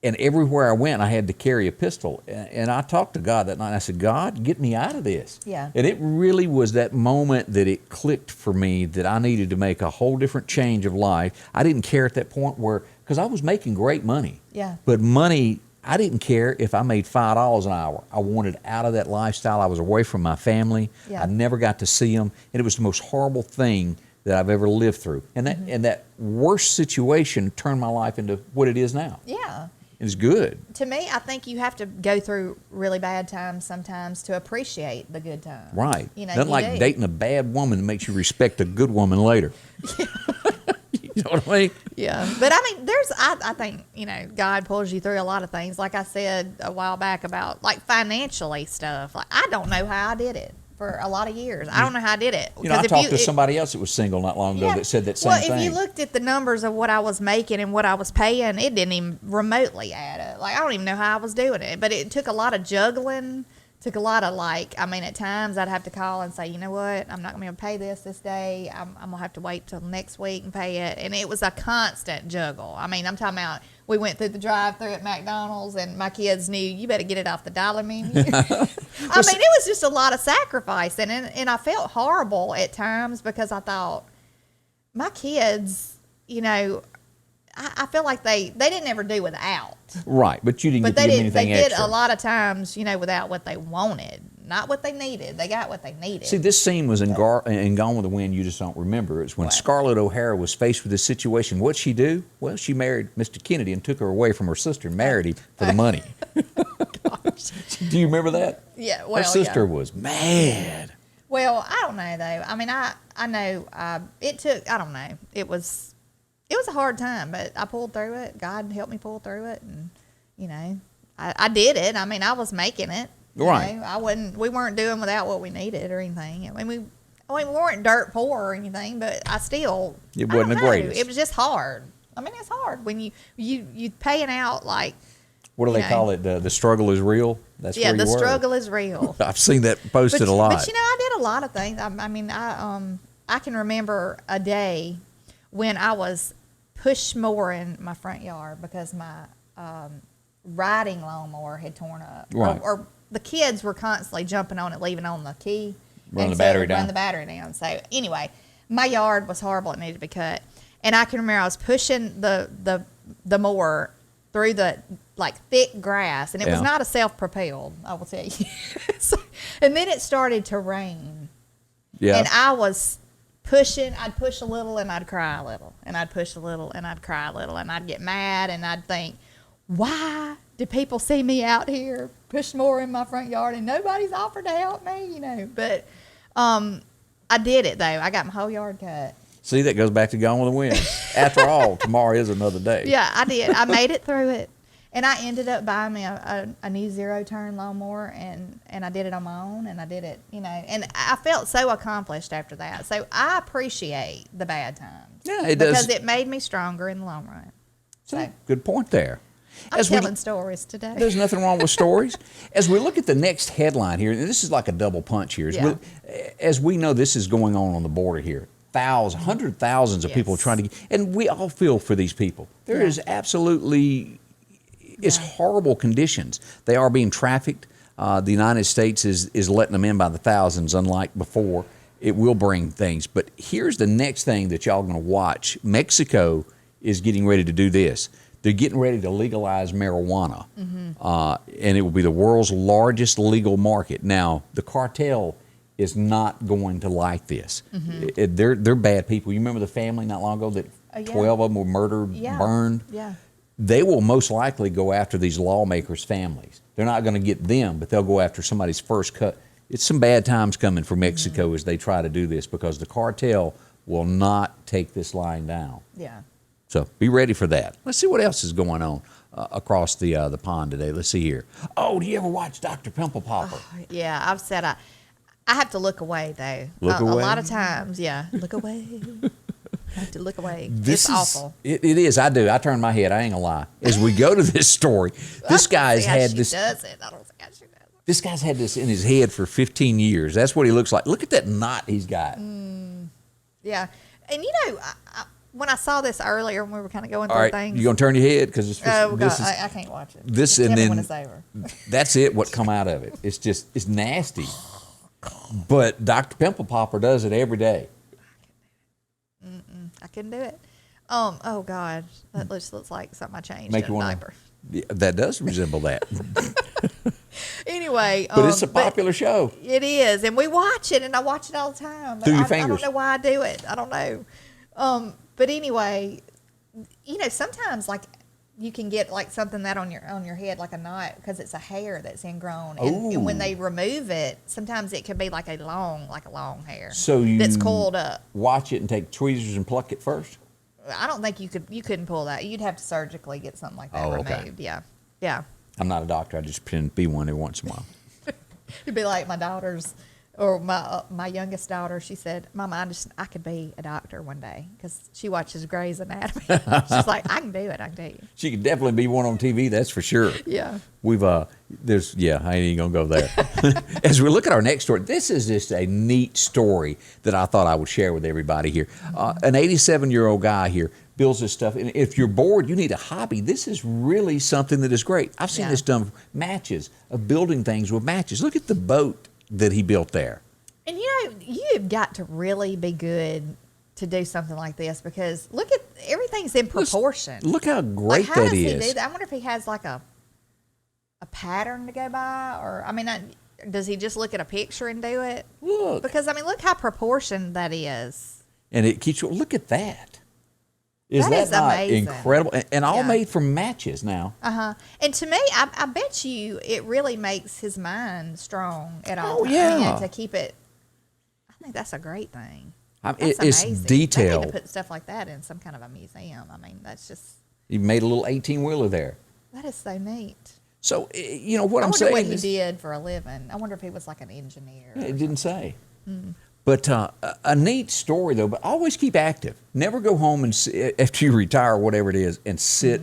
And everywhere I went, I had to carry a pistol. And I talked to God that night, and I said, God, get me out of this. Yeah. And it really was that moment that it clicked for me that I needed to make a whole different change of life. I didn't care at that point because I was making great money. Yeah. But money, I didn't care if I made $5 an hour. I wanted out of that lifestyle. I was away from my family. Yeah. I never got to see them. And it was the most horrible thing that I've ever lived through. And that worst situation turned my life into what it is now. Yeah. It's good. To me, I think you have to go through really bad times sometimes to appreciate the good times. Right. Nothing like dating a bad woman that makes you respect a good woman later. Yeah. You know what I mean? Yeah. But I mean, I think, God pulls you through a lot of things. Like I said a while back about like financially stuff. Like I don't know how I did it. For a lot of years. I don't know how I did it. I talked to somebody else that was single not long ago that said that same thing. Well, if you looked at the numbers of what I was making and what I was paying, it didn't even remotely add up. Like, I don't even know how I was doing it. But it took a lot of juggling, took a lot of at times I'd have to call and say, you know what, I'm not going to be able to pay this day. I'm going to have to wait till next week and pay it. And it was a constant juggle. I mean, I'm talking about we went through the drive-thru at McDonald's and my kids knew, you better get it off the dollar menu. I mean, it was just a lot of sacrifice. And I felt horrible at times because I thought, my kids, I feel like they didn't ever do without. Right, but you didn't get to give them anything extra. They did a lot of times, without what they wanted. Not what they needed. They got what they needed. See, this scene was in Gone with the Wind, you just don't remember. It's when Scarlett O'Hara was faced with this situation. What'd she do? Well, she married Mr. Kennedy and took her away from her sister and married him for the money. Gosh. Do you remember that? Yeah, her sister was mad. Well, I don't know, though. I mean, I know it took, I don't know. It was a hard time, but I pulled through it. God helped me pull through it. And, I did it. I mean, I was making it. Right. We weren't doing without what we needed or anything. I mean, we weren't dirt poor or anything, but it wasn't the greatest. It was just hard. I mean, it's hard when you paying out like. What do they call it? The struggle is real. That's where you were. The struggle is real. I've seen that posted a lot. But I did a lot of things. I can remember a day when I was push mowing my front yard because my riding lawnmower had torn up. Right. Or the kids were constantly jumping on it, leaving on the key. Run the battery down. So anyway, my yard was horrible. It needed to be cut. And I can remember I was pushing the mower through the thick grass, and it was not a self-propelled, I will tell you. And then it started to rain. Yeah. And I was pushing. I'd push a little and I'd cry a little, and I'd push a little and I'd cry a little, and I'd get mad and I'd think, why do people see me out here pushed more in my front yard, and nobody's offered to help me, But I did it, though. I got my whole yard cut. See, that goes back to Gone with the Wind. After all, tomorrow is another day. Yeah, I did. I made it through it. And I ended up buying me a new zero-turn lawnmower, and I did it on my own, and I did it, and I felt so accomplished after that. So I appreciate the bad times. Yeah, it does. Because it made me stronger in the long run. So good point there. I'm telling stories today. There's nothing wrong with stories. As we look at the next headline here, and this is like a double punch here. As we know, this is going on the border here. Hundreds of thousands of people trying to, and we all feel for these people. There is absolutely, it's horrible conditions. They are being trafficked. The United States is letting them in by the thousands, unlike before. It will bring things. But here's the next thing that y'all going to watch. Mexico is getting ready to do this. They're getting ready to legalize marijuana, and it will be the world's largest legal market. Now, the cartel is not going to like this. They're bad people. You remember the family not long ago that 12 of them were murdered, burned? Yeah. They will most likely go after these lawmakers' families. They're not going to get them, but they'll go after somebody's first cut. It's some bad times coming for Mexico as they try to do this, because the cartel will not take this lying down. Yeah. So be ready for that. Let's see what else is going on across the pond today. Let's see here. Oh, do you ever watch Dr. Pimple Popper? Yeah, I've said I have to look away, though. Look away? A lot of times, look away. I have to look away. It's awful. It is. I do. I turn my head. I ain't gonna lie. As we go to this story, this guy's had this. Does it? I don't think I should. This guy's had this in his head for 15 years. That's what he looks like. Look at that knot he's got. Yeah, and when I saw this earlier when we were kind of going through things. You gonna turn your head because I can't watch it. This Just and tell me then when it's over. That's it. What come out of it? It's nasty. But Dr. Pimple Popper does it every day. I couldn't do it. Oh God, that looks like something I changed Make in you a wanna, diaper. That does resemble that. Anyway, but it's a popular show. It is, and we watch it, and I watch it all the time. Through your I fingers. don't know why I do it. I don't know. But anyway, sometimes like you can get like something that on your head, like a knot, because it's a hair that's ingrown, and when they remove it, sometimes it can be like a long hair. So that's coiled up. Watch it and take tweezers and pluck it first. I don't think you couldn't pull that. You'd have to surgically get something like that removed. Yeah. I'm not a doctor. I just pretend to be one every once in a while. It'd be like my daughter's, or my youngest daughter. She said, "Mama, I could be a doctor one day," because she watches Grey's Anatomy. She's like, "I can do it. I can tell you." She could definitely be one on TV. That's for sure. Yeah. I ain't gonna go there. As we look at our next story, this is just a neat story that I thought I would share with everybody here. An 87-year-old guy here builds this stuff, and if you're bored, you need a hobby. This is really something that is great. I've seen this done, matches, of building things with matches. Look at the boat that he built there. And you've got to really be good to do something like this, because look at everything's in proportion. Look how great how that does is. He do that? I wonder if he has like a pattern to go by, or does he just look at a picture and do it? Look, because look how proportioned that is. And it keeps. Look at that. Is that not amazing. Incredible? And all made from matches now. And to me, I bet you it really makes his mind strong at all. Oh, yeah. To keep it. I think that's a great thing. It's amazing. detailed. They need to put stuff like that in some kind of a museum. That's just. He made a little 18-wheeler there. That is so neat. So, what I'm saying is. I wonder what he did for a living. I wonder if he was like an engineer. It didn't say. But a neat story, though. But always keep active. Never go home and after you retire or whatever it is and sit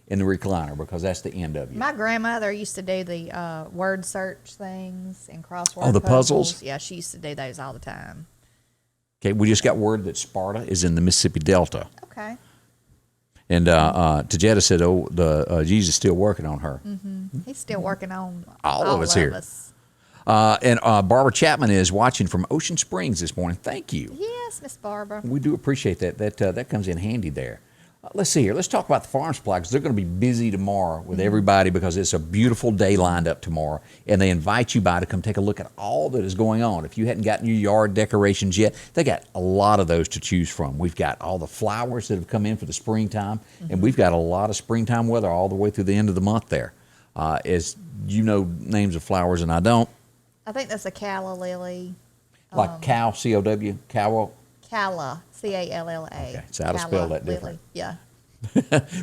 in the recliner, because that's the end of you. My grandmother used to do the word search things and crossword Oh, the puzzles? Yeah, she used to do those all the time. Okay, we just got word that Sparta is in the Mississippi Delta. Okay. And Tajetta said, Jesus is still working on her. He's still working on all of us here. And Barbara Chapman is watching from Ocean Springs this morning. Thank you. Yes, Miss Barbara. We do appreciate that. That comes in handy there. Let's see here. Let's talk about the farm supply, because they're going to be busy tomorrow with everybody, because it's a beautiful day lined up tomorrow. And they invite you by to come take a look at all that is going on. If you hadn't gotten your yard decorations yet, they got a lot of those to choose from. We've got all the flowers that have come in for the springtime, and we've got a lot of springtime weather all the way through the end of the month there. As you know names of flowers and I don't. I think that's a calla lily. Like cow, C-O-W, cow. Calla, C-A-L-L-A. Okay, so how to spell that different. Yeah.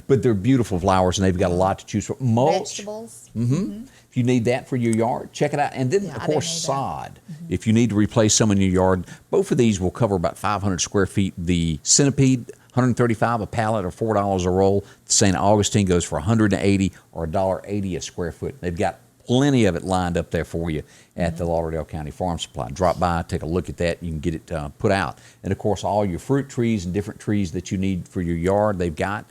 But they're beautiful flowers, and they've got a lot to choose from. Mulch. Vegetables. If you need that for your yard, check it out. And then, Yeah, of I do course, need that. sod. If you need to replace some in your yard, both of these will cover about 500 square feet. The Centipede, $135 a pallet or $4 a roll. The St. Augustine goes for $180 or $1.80 a square foot. They've got plenty of it lined up there for you at the Lauderdale County Farm Supply. Drop by, take a look at that. You can get it put out. And, of course, all your fruit trees and different trees that you need for your yard, they've got.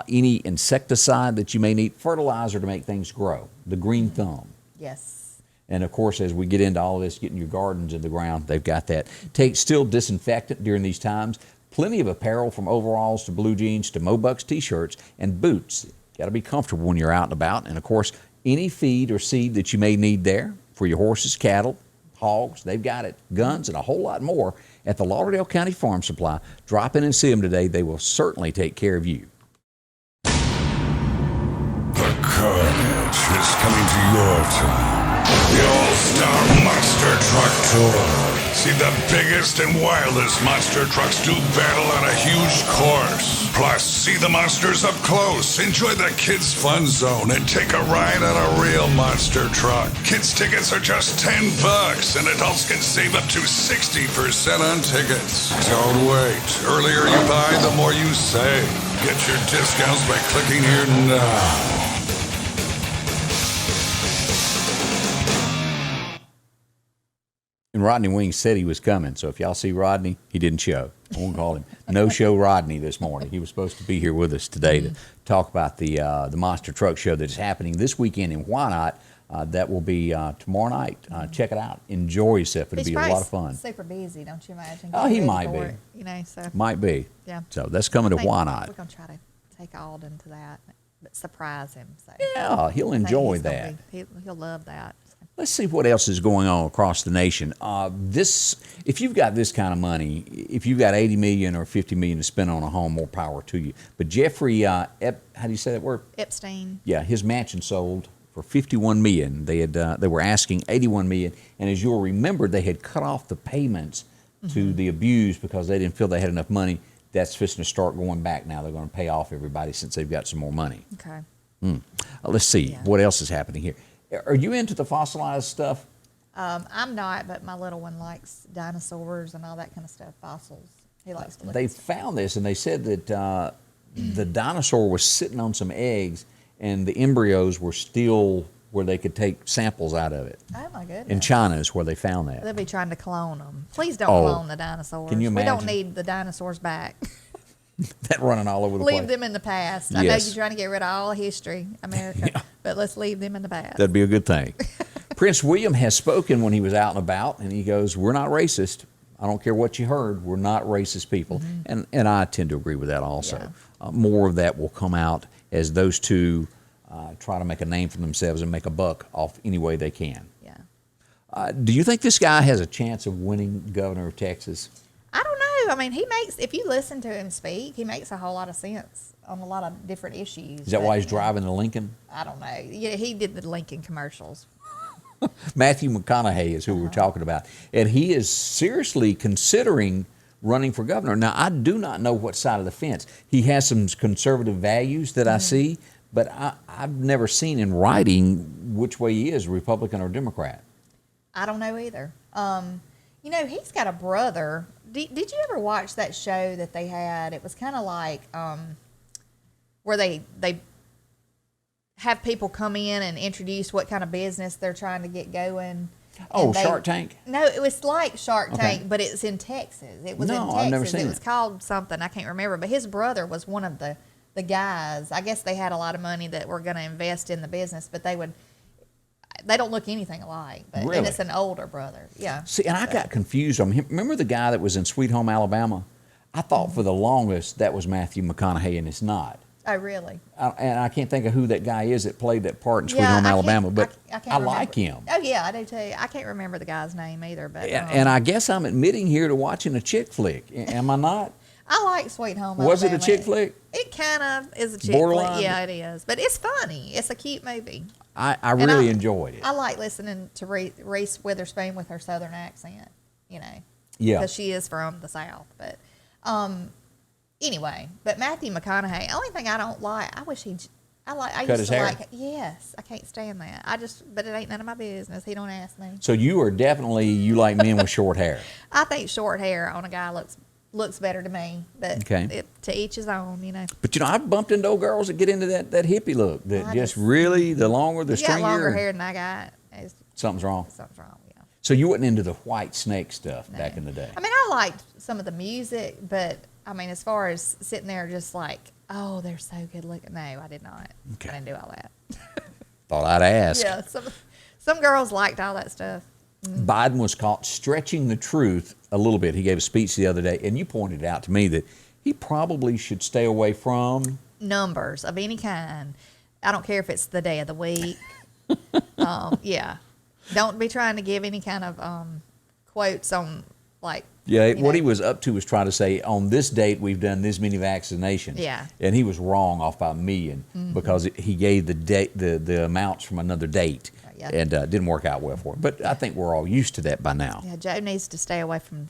Any insecticide that you may need, fertilizer to make things grow, the green thumb. Yes. And, of course, as we get into all of this, getting your gardens in the ground, they've got that. Still disinfectant during these times. Plenty of apparel from overalls to blue jeans to Mobucks T-shirts and boots. Got to be comfortable when you're out and about. And, of course, any feed or seed that you may need there for your horses, cattle, hogs, they've got it. Guns and a whole lot more at the Lauderdale County Farm Supply. Drop in and see them today. They will certainly take care of you. The carnage is coming to your town. The All-Star Monster Truck Tour. See the biggest and wildest monster trucks do battle on a huge course. Plus, see the monsters up close, enjoy the kids' fun zone, and take a ride on a real monster truck. Kids' tickets are just $10, and adults can save up to 60% on tickets. Don't wait. Earlier you buy, the more you save. Get your discounts by clicking here now. And Rodney Wings said he was coming, so if y'all see Rodney, he didn't show. I won't call him. No show Rodney this morning. He was supposed to be here with us today to talk about the Monster Truck Show that is happening this weekend in Why Not. That will be tomorrow night. Check it out. Enjoy yourself. It'll be a lot of fun. Super busy, don't you imagine? Oh, he Getting might ready for be. it, you know, so Might be. yeah. So that's coming to I think Why Not. We're gonna try to take Alden to that, but surprise him. So Yeah, he'll I think enjoy he's gonna that. he'll love that. So. Let's see what else is going on across the nation. If you've got this kind of money, if you've got $80 million or $50 million to spend on a home, more power to you. But Jeffrey, how do you say that word? Epstein. Yeah, his mansion sold for $51 million. They were asking $81 million, and as you'll remember, they had cut off the payments to the abused because they didn't feel they had enough money. That's fixing to start going back now. They're going to pay off everybody since they've got some more money. Okay. Let's see Yeah. what else is happening here. Are you into the fossilized stuff? I'm not, but my little one likes dinosaurs and all that kind of stuff, fossils. He likes to look They at stuff. found this, and they said that the dinosaur was sitting on some eggs, and the embryos were still where they could take samples out of it. Oh my goodness. In China is where they found that. They'll be trying to clone them. Please don't Oh. clone the dinosaurs. Can you We don't imagine? need the dinosaurs back. That running all over the Leave place. them in the past. I know Yes. you're trying to get rid of all history, America, but let's leave them in the past. That'd be a good thing. Prince William has spoken when he was out and about, and he goes, "We're not racist. I don't care what you heard. We're not racist people." And I tend to agree with that also. Yeah. More of that will come out as those two try to make a name for themselves and make a buck off any way they can. Yeah. Do you think this guy has a chance of winning governor of Texas? I don't know. I mean, if you listen to him speak, he makes a whole lot of sense on a lot of different issues. Is that but, why he's you know, driving the Lincoln? I don't know. Yeah, he did the Lincoln commercials. Matthew McConaughey is who we're talking about. And he is seriously considering running for governor. Now, I do not know what side of the fence. He has some conservative values that I see, but I've never seen in writing which way he is, Republican or Democrat. I don't know either. You know, he's got a brother. Did you ever watch that show that they had? It was kind of like where they have people come in and introduce what kind of business they're trying to get going. Oh, And Shark Tank? No, it was like Shark Okay. Tank, but it's in Texas. It was in No, Texas. I've never seen it was it. called something I can't remember. But his brother was one of the guys. I guess they had a lot of money that were going to invest in the business, but they don't look anything alike. But, Really? And it's an older brother. Yeah. See, and I got confused on him. Remember the guy that was in Sweet Home Alabama? I thought for the longest that was Matthew McConaughey, and it's not. Oh, really? And I can't think of who that guy is that played that part in Sweet Yeah, Home I Alabama, can't- but I can't I remember. like him. Oh, yeah, I do too. I can't remember the guy's name either. But And I guess I'm admitting here to watching a chick flick. Am I not? I like Sweet Home Was it a Alabama. chick flick? It kind of is a chick Borderline? flick. Yeah, it is. But it's funny. It's a cute movie. I really enjoyed it. I like listening to Reese Witherspoon with her Southern accent, you know. Yeah. Because she is from the South. But anyway, but Matthew McConaughey, only thing I don't like, I used his to hair? like, yes, I can't stand that. But it ain't none of my business. He don't ask me. So you are definitely, you like men with short hair. I think short hair on a guy looks better to me, but Okay. to each his own, you know. But, I've bumped into old girls that get into that hippie look. That I just just- really, the longer, the You got stringier. longer hair than I got. Something's wrong. Something's wrong, yeah. So you wasn't into the white snake stuff No. back in the day. I mean, I liked some of the music, but I mean, as far as sitting there just like, oh, they're so good looking. No, I did not. Okay. I didn't do all that. Thought I'd ask. Yeah, some girls liked all that stuff. Biden was caught stretching the truth a little bit. He gave a speech the other day, and you pointed out to me that he probably should stay away from Numbers of any kind. I don't care if it's the day of the week. Yeah. Don't be trying to give any kind of quotes on, like, what he was up to was trying to say, on this date, we've done this many vaccinations. Yeah. And he was wrong off by a million because he gave the amounts from another date. Yeah. And didn't work out well for him. But I think we're all used to that by now. Yeah, Joe needs to stay away from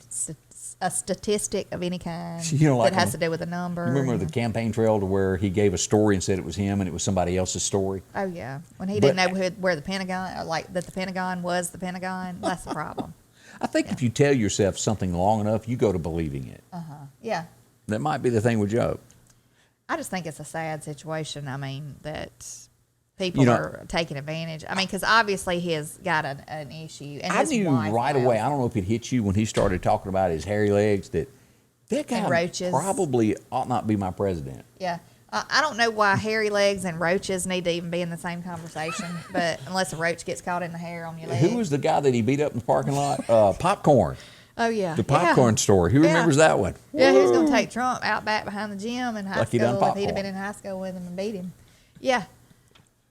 a statistic of any kind You know, like that has to do with a number. Remember the campaign trail to where he gave a story and said it was him and it was somebody else's story? Oh, yeah. When he But- didn't know where the Pentagon, or like that the Pentagon was the Pentagon, that's the problem. I think if you tell yourself something long enough, you go to believing it. Yeah. That might be the thing with Joe. I just think it's a sad situation. I mean, that people are taking advantage. I mean, because obviously he has got an issue. And I his knew wife right has. away, I don't know if it hit you when he started talking about his hairy legs, that guy And roaches. probably ought not be my president. Yeah. I don't know why hairy legs and roaches need to even be in the same conversation, but unless a roach gets caught in the hair on your leg. Who was the guy that he beat up in the parking lot? Popcorn. Oh, yeah. The popcorn story. Who Yeah. remembers that one? Yeah, he was going to take Trump out back behind the gym in high Like he done school if he'd have popcorn. been in high school with him and beat him. Yeah.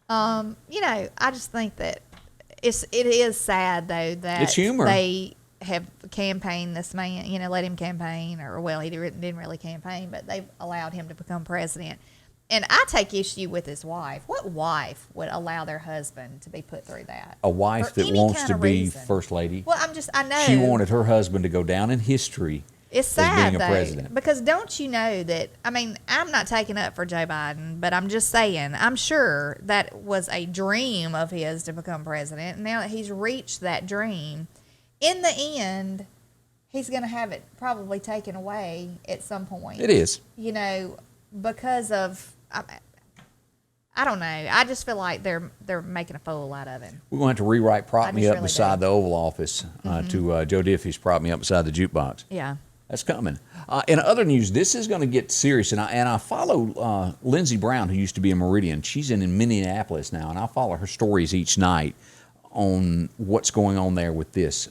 I just think that it is sad, though, that It's humor. they have campaigned this man, let him campaign, or, well, he didn't really campaign, but they've allowed him to become president. And I take issue with his wife. What wife would allow their husband to be put through that? A wife For that any wants kind to of be reason. first lady. Well, I know. She wanted her husband to go down in history It's as sad, being a though, president. because don't you know that, I mean, I'm not taking up for Joe Biden, but I'm just saying, I'm sure that was a dream of his to become president. And now that he's reached that dream, in the end, he's going to have it probably taken away at some point. It is. Because of, I don't know. I just feel like they're making a fool out of him. We're going to have to rewrite Prop I Me just Up really beside do. the Oval Office to Joe Diffie's Prop Me Up beside the jukebox. Yeah. That's coming. In other news, this is going to get serious, and I follow Lindsey Brown, who used to be in Meridian. She's in Minneapolis now, and I follow her stories each night on what's going on there with this.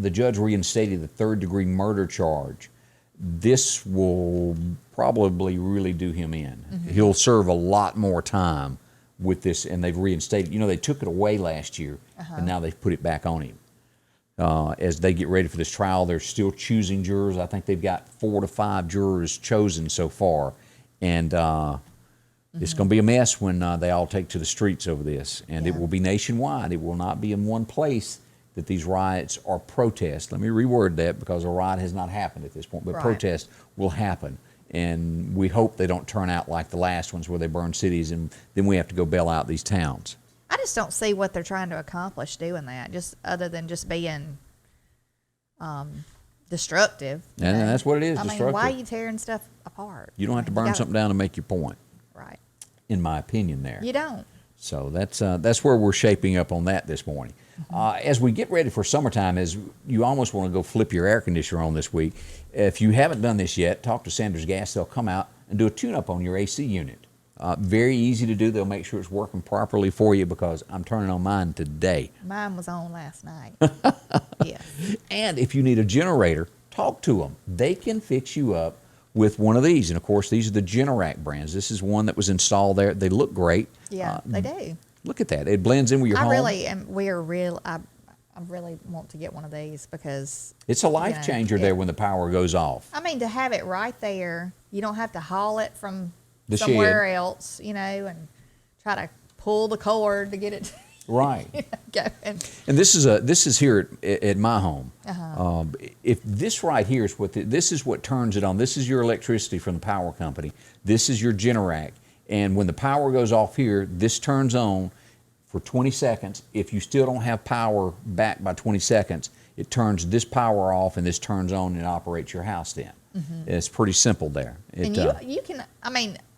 The judge reinstated the third-degree murder charge. This will probably really do him in. He'll serve a lot more time with this, and they've reinstated. They took it away last year, and now they've put it back on him. As they get ready for this trial, they're still choosing jurors. I think they've got 4 to 5 jurors chosen so far, and it's going to be a mess when they all take to the streets over this. And it will be nationwide. It will not be in one place that these riots are protests. Let me reword that, because a riot has not happened at this point, but Right. protests will happen. And we hope they don't turn out like the last ones where they burn cities and then we have to go bail out these towns. I just don't see what they're trying to accomplish doing that, just other than just being destructive. And that's what it is, I mean, destructive. why are you tearing stuff apart? You don't have to burn gotta- something down to make your point, Right. in my opinion there. You don't. So that's where we're shaping up on that this morning. As we get ready for summertime, as you almost want to go flip your air conditioner on this week, if you haven't done this yet, talk to Sanders Gas. They'll come out and do a tune-up on your AC unit. Very easy to do. They'll make sure it's working properly for you, because I'm turning on mine today. Mine was on last night. Yeah. And if you need a generator, talk to them. They can fix you up with one of these. And, of course, these are the Generac brands. This is one that was installed there. They look great. Yeah, they do. Look at that. It blends in with your home. I really want to get one of these, because It's a life changer there when the power goes off. I mean, to have it right there, you don't have to haul it from The somewhere shed. else, and try to pull the cord to get it Right. going. And this is here at my home. If this right here is this is what turns it on. This is your electricity from the power company. This is your Generac. And when the power goes off here, this turns on for 20 seconds. If you still don't have power back by 20 seconds, it turns this power off and this turns on and operates your house then. It's pretty simple there. And you can,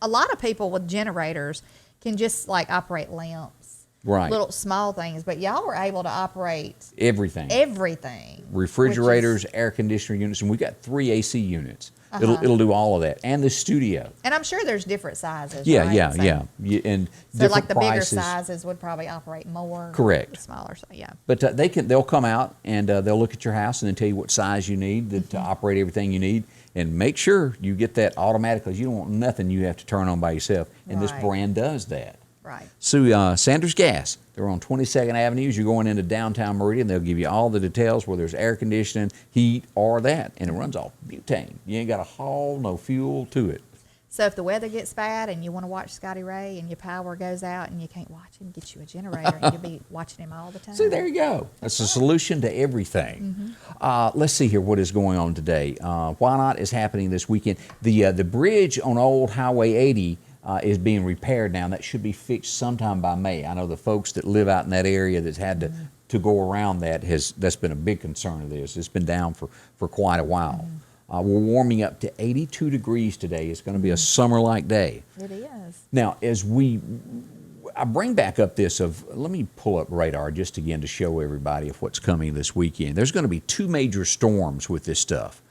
a lot of people with generators can just like operate lamps, right, little small things, but y'all were able to operate everything. Refrigerators, air conditioner units, and we got 3 AC units. It'll do all of that, and the studio. And I'm sure there's different sizes. Yeah, right? and so different like the prices. bigger sizes would probably operate more. Correct. The smaller, yeah. But they'll come out and they'll look at your house and then tell you what size you need to operate everything you need, and make sure you get that automatically. You don't want nothing you have to turn on by yourself, and this Right. brand does that. Right. So Sanders Gas, they're on 22nd Avenue. As you're going into downtown Meridian, they'll give you all the details, whether there's air conditioning, heat, or that, and it runs off butane. You ain't got to haul no fuel to it. So if the weather gets bad and you want to watch Scotty Ray and your power goes out and you can't watch him, get you a generator and you'll be watching him all the time. See, there you go. That's a solution to everything. Let's see here what is going on today. Why Not is happening this weekend. The bridge on Old Highway 80 is being repaired now. That should be fixed sometime by May. I know the folks that live out in that area that's had to go around that's been a big concern of this. It's been down for quite a while. We're warming up to 82 degrees today. It's going to be a summer-like day. It is. Now, I bring back up let me pull up radar just again to show everybody of what's coming this weekend. There's going to be 2 major storms with this stuff.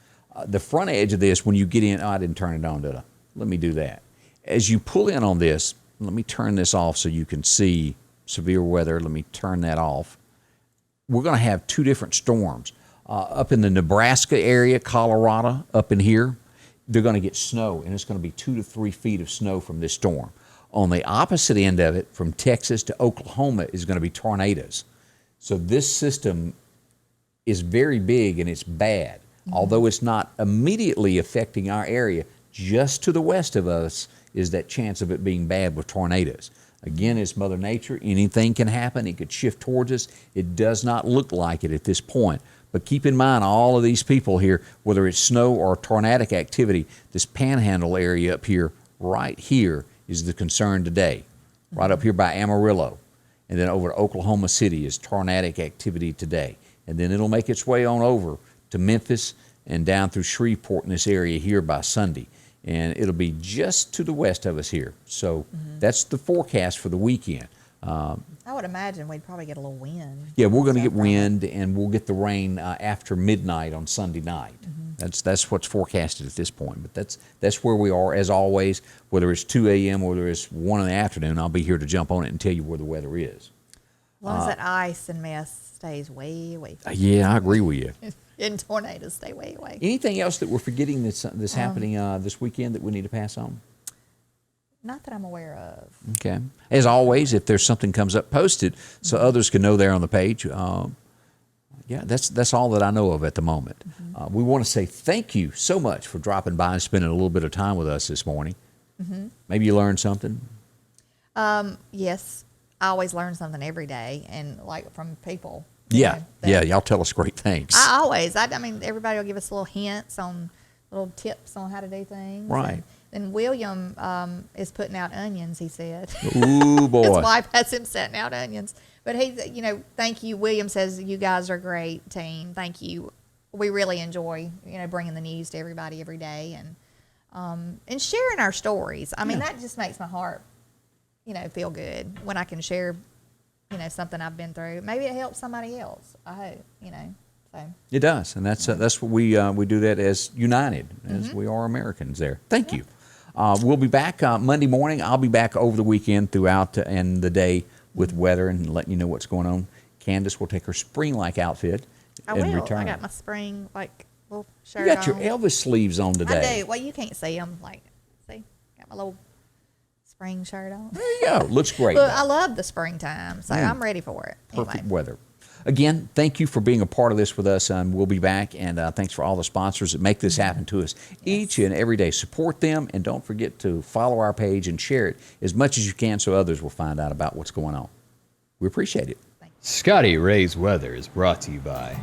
The front edge of this, when you get in, I didn't turn it on, did I? Let me do that. As you pull in on this, let me turn this off so you can see severe weather. Let me turn that off. We're going to have 2 different storms. Up in the Nebraska area, Colorado, up in here, they're going to get snow, and it's going to be 2 to 3 feet of snow from this storm. On the opposite end of it, from Texas to Oklahoma, is going to be tornadoes. So this system is very big and it's bad. Although it's not immediately affecting our area, just to the west of us is that chance of it being bad with tornadoes. Again, it's Mother Nature. Anything can happen. It could shift towards us. It does not look like it at this point. But keep in mind, all of these people here, whether it's snow or tornadic activity, this panhandle area up here, right here, is the concern today. Right up here by Amarillo. And then over to Oklahoma City is tornadic activity today. And then it'll make its way on over to Memphis and down through Shreveport in this area here by Sunday. And it'll be just to the west of us here. So that's the forecast for the weekend. I would imagine we'd probably get a little wind. Yeah, we're going to get wind, and we'll get the rain after midnight on Sunday night. That's what's forecasted at this point. But that's where we are, as always. Whether it's 2 a.m. or whether it's 1 in the afternoon, I'll be here to jump on it and tell you where the weather is. As long as that ice and mess stays way away from Yeah, I agree with you. and tornadoes stay way away. Anything else that we're forgetting that's happening this weekend that we need to pass on? Not that I'm aware of. Okay. As always, if there's something comes up, post it so others can know there on the page. Yeah, that's all that I know of at the moment. We want to say thank you so much for dropping by and spending a little bit of time with us this morning. Maybe you learned something. Yes, I always learn something every day, and like from people. Yeah, y'all tell us great things. I mean, everybody will give us little hints on little tips on how to do things. Right. And William is putting out onions, he said. Ooh, boy. His wife has him setting out onions. But he's, thank you. William says, you guys are a great team. Thank you. We really enjoy, bringing the news to everybody every day and sharing our stories. I mean, that just makes my heart, feel good when I can share, something I've been through. Maybe it helps somebody else. I hope, so. It does, and that's what we do that as united, as we are Americans there. Thank you. We'll be back Monday morning. I'll be back over the weekend throughout and the day with weather and letting you know what's going on. Candace will take her spring-like outfit and return. I got my spring little shirt on. You got your Elvis sleeves on today. I do. Well, you can't see them. See, got my little spring shirt on. There you go. Looks great. Look, I love the springtime, so I'm ready for it. Perfect weather. again, thank you for being a part of this with us. We'll be back, and thanks for all the sponsors that make this happen to us each and every day. Support them, and don't forget to follow our page and share it as much as you can so others will find out about what's going on. We appreciate it. Scotty Ray's Weather is brought to you by